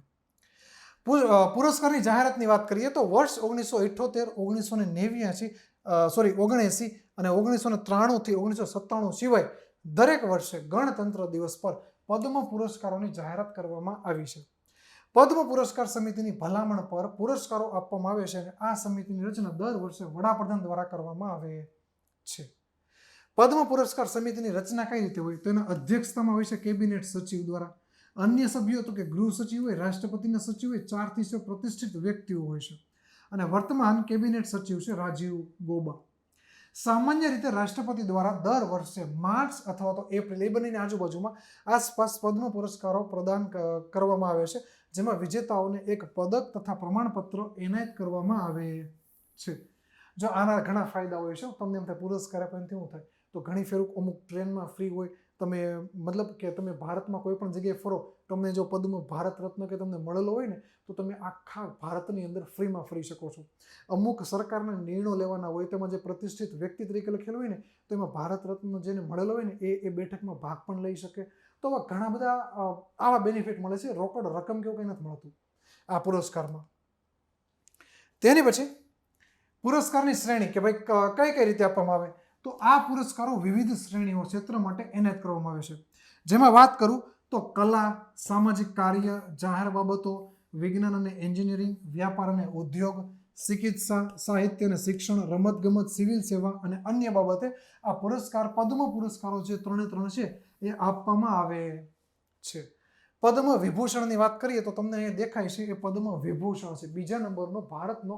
પુરસ્કારની જાહેરાતની વાત કરીએ તો વર્ષ 1978, 1979 અને 1993 થી 1997 સિવાય દરેક વર્ષે ગણતંત્ર દિવસ પર પદ્મ પુરસ્કારોની જાહેરાત કરવામાં આવી છે. પદ્મ પુરસ્કાર સમિતિની ભલામણ પર પુરસ્કારો આપવામાં આવે છે અને આ સમિતિની રચના દર વર્ષે વડાપ્રધાન દ્વારા કરવામાં આવે છે. પદ્મ પુરસ્કાર સમિતિની રચના કઈ રીતે હોય તો એના અધ્યક્ષતામાં હોય છે કેબિનેટ સચિવ દ્વારા. અન્ય સભ્યો તો કે ગૃહ સચિવ હોય, રાષ્ટ્રપતિના સચિવ હોય, 4 થી 6 પ્રતિષ્ઠિત વ્યક્તિઓ હોય છે અને વર્તમાન કેબિનેટ સચિવ છે રાજીવ ગોબા. સામાન્ય રીતે રાષ્ટ્રપતિ દ્વારા દર વર્ષે માર્ચ અથવા તો એપ્રિલ એ બંનેની આજુબાજુમાં આસપાસ પદ્મ પુરસ્કારો પ્રદાન કરવામાં આવે છે, જેમાં વિજેતાઓને એક પદક તથા પ્રમાણપત્ર એનાયત કરવામાં આવે છે. જો આના ઘણા ફાયદા હોય છે. તમને એમ થાય પુરસ્કાર આપે કેવું થાય તો ઘણી ફેર અમુક ટ્રેનમાં ફ્રી હોય, તમે મતલબ કે તમે ભારતમાં કોઈ પણ જગ્યાએ ફરો, તમને જો પદ્મ ભારત રત્ન કે તમને મળેલો હોય ને તો તમે આખા ભારતની અંદર ફ્રીમાં ફરી શકો છો. અમુક સરકારના નિર્ણયો લેવાના હોય, તેમાં જે પ્રતિષ્ઠિત વ્યક્તિ તરીકે લખેલું હોય ને તો એમાં ભારત રત્ન જેને મળેલો હોય ને એ બેઠકમાં ભાગ પણ લઈ શકે. તો ઘણા બધા આવા બેનિફિટ મળે છે. રોકડ રકમ કેવું કંઈ નથી મળતું આ પુરસ્કારમાં. તેની પછી પુરસ્કારની શ્રેણી કે ભાઈ કઈ રીતે આપવામાં આવે તો આ પુરસ્કારો વિવિધ શ્રેણીઓ ક્ષેત્ર માટે એનાયત કરવામાં આવે છે. જેમાં વાત કરું તો કલા, સામાજિક કાર્ય, જાહેર બાબતો, વિજ્ઞાન અને એન્જિનિયરિંગ, વ્યાપાર અને ઉદ્યોગ, ચિકિત્સા, સાહિત્ય અને શિક્ષણ, રમતગમત, સિવિલ સેવા અને અન્ય બાબતે આ પુરસ્કાર પદ્મ પુરસ્કારો જે 3 છે એ આપવામાં આવે છે. પદ્મ વિભૂષણની વાત કરીએ તો તમને અહીંયા દેખાય છે એ પદ્મ વિભૂષણ છે. બીજા નંબરનો ભારતનો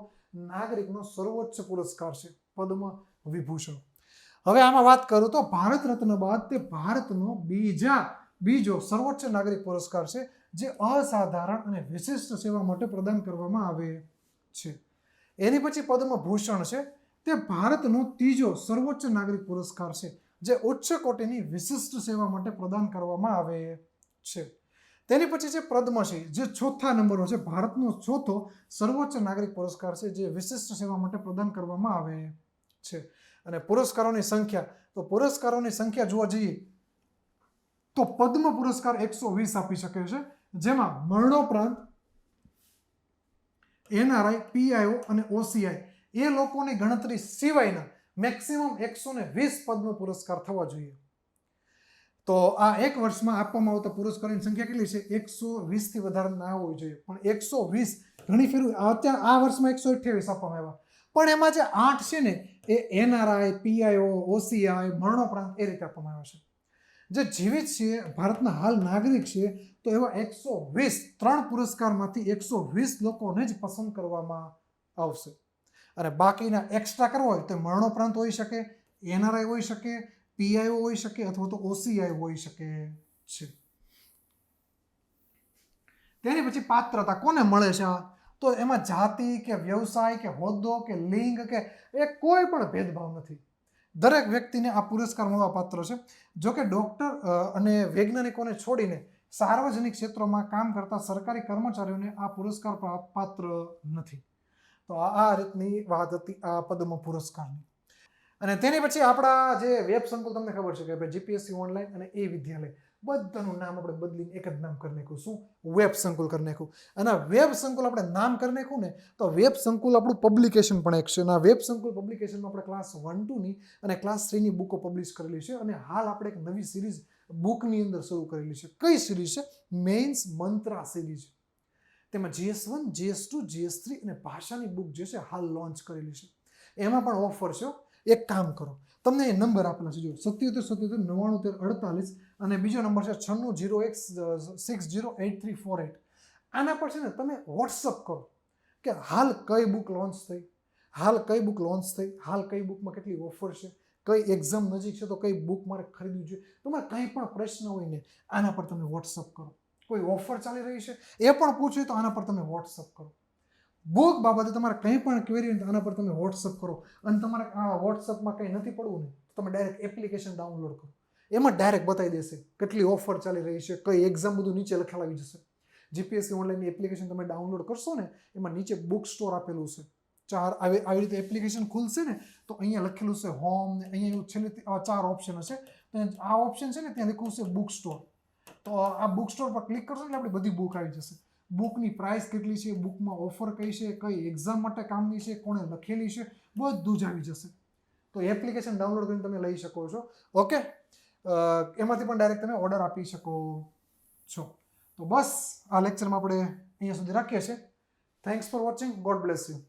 નાગરિકનો સર્વોચ્ચ પુરસ્કાર છે પદ્મ વિભૂષણ. હવે આમાં વાત કરું તો ભારત રત્ન બાદ તે ભારતનો બીજો સર્વોચ્ચ નાગરિક પુરસ્કાર છે, જે અસાધારણ અને વિશિષ્ટ સેવા માટે પ્રદાન કરવામાં આવે છે. એની પછી પદ્મભૂષણ છે, તે ભારતનો ત્રીજો સર્વોચ્ચ નાગરિક પુરસ્કાર છે, જે ઉચ્ચ કોટીની વિશિષ્ટ સેવા માટે પ્રદાન કરવામાં આવે છે. તેની પછી છે પદ્મશ્રી, જે 4થા નંબરનો છે, ભારતનો 4થો સર્વોચ્ચ નાગરિક પુરસ્કાર છે, જે વિશિષ્ટ સેવા માટે પ્રદાન કરવામાં આવે છે. અને પુરસ્કારોની સંખ્યા જોવા જઈએ તો પદ્મ પુરસ્કાર 120 આપી શકે છે, જેમાં મરણોપરાંત NRI, PIO અને OCI એ લોકોની ગણતરી સિવાયના મેક્સિમમ 120 પદ્મ પુરસ્કાર થવા જોઈએ. તો આ એક વર્ષમાં આપવામાં આવતા પુરસ્કારોની સંખ્યા કેટલી છે? 120 થી વધારે ના હોવી જોઈએ, પણ 120 ઘણી ફેર અત્યારે આ વર્ષમાં 128 આપવામાં આવ્યા, પણ એમાં જે 8 છે ને એ NRI, PIO, OCI, મરણોપરાંત એ રીતે આપવામાં આવે છે. જે જીવિત છે, ભારતના હાલ નાગરિક છે, તો એવા 120 3 પુરસ્કારમાંથી 120 લોકોને જ પસંદ કરવામાં આવશે. અને બાકીના એક્સ્ટ્રા કરવા હોય તો મરણોપરાંત હોઈ શકે, એનઆરઆઈ હોઈ શકે, પીઆઈઓ હોઈ શકે અથવા તો ઓસીઆઈ હોઈ શકે છે. તેની પછી પાત્રતા કોને મળે છે? તો એમાં જાતિ કે વ્યવસાય કે હોદ્દો કે લિંગ કે એ કોઈ પણ ભેદભાવ નથી. દરેક વ્યક્તિને આ પુરસ્કાર મળવા પાત્ર છે. જો કે ડૉક્ટર અને વૈજ્ઞાનિકોને છોડીને સાર્વજનિક ક્ષેત્રોમાં કામ કરતા સરકારી કર્મચારીઓને આ પુરસ્કાર પાત્ર નથી. તો આ રીતની વાત હતી આ પદ્મ પુરસ્કારની. અને તેની પછી આપણા જે વેબ સંકુલ તમને ખબર છે કે ભાઈ જીપીએસસી ઓનલાઈન અને એ વિદ્યાલય બધાનું નામ આપણે બદલીને એક જ નામ કરી નાખ્યું. શું? વેબ સંકુલ કરી નાખ્યું. અને વેબ સંકુલ આપણે નામ કરી નાખ્યું ને તો વેબ સંકુલ આપણું પબ્લિકેશન પણ એક છે. અને આ વેબ સંકુલ પબ્લિકેશનમાં આપણે ક્લાસ 1-2ની અને ક્લાસ 3ની બુકો પબ્લિશ કરેલી છે. અને હાલ આપણે એક નવી સિરીઝ બુકની અંદર શરૂ કરેલી છે. કઈ સિરીઝ છે? Mains મંત્રા series. તેમાં GS1, GS2, GS3 અને ભાષાની બુક જે છે હાલ લોન્ચ કરેલી છે. એમાં પણ ઓફર છે. એક કામ કરો, તમને એ નંબર આપેલા છે, જો 77779948 અને બીજો નંબર છે 9601608348. આના પર છે ને તમે વોટ્સઅપ કરો કે હાલ કઈ બુક લોન્ચ થઈ, હાલ કઈ બુક લોન્ચ થઈ, હાલ કઈ બુકમાં કેટલી ઓફર છે, કઈ એક્ઝામ નજીક છે તો કઈ બુક મારે ખરીદવી જોઈએ. તમારે કંઈ પણ પ્રશ્ન હોય ને આના પર તમે વોટ્સઅપ કરો. કોઈ ઓફર ચાલી રહી છે એ પણ પૂછ્યું તો આના પર તમે વોટ્સઅપ કરો. બુક બાબતે તમારે કંઈ પણ ક્વેરી હોય તો આના પર તમે વોટ્સઅપ કરો. અને તમારે આ વોટ્સઅપમાં કંઈ નથી પડવું ને તો તમે ડાયરેક્ટ એપ્લિકેશન ડાઉનલોડ કરો. એમાં ડાયરેક્ટ બતાવી દેશે કેટલી ઓફર ચાલી રહી છે, કઈ એક્ઝામ, બધું નીચે લખેલું આવી જશે. જીપીએસસી ઓનલાઈનની એપ્લિકેશન તમે ડાઉનલોડ કરશો ને એમાં નીચે બુક સ્ટોર આપેલું છે. આવી રીતે એપ્લિકેશન ખુલશે ને તો અહીંયા લખેલું છે હોમ ને અહીંયા એવું છેલ્લે 4 ઓપ્શન હશે. તો આ ઓપ્શન છે ને ત્યાં લખ્યું છે બુક સ્ટોર. તો આ બુક સ્ટોર પર ક્લિક કરશો એટલે આપણી બધી બુક આવી જશે. બુકની પ્રાઇસ કેટલી છે, બુકમાં ઓફર કઈ છે, કઈ એક્ઝામ માટે કામની છે, કોણે લખેલી છે, બધું જ આવી જશે. તો એપ્લિકેશન ડાઉનલોડ કરીને તમે લઈ શકો છો. ઓકે, એમાંથી પણ ડાયરેક્ટ તમે ઓર્ડર આપી શકો છો. તો બસ આ લેક્ચરમાં આપણે અહીંયા સુધી રાખીએ છીએ. Thanks for watching. God bless you.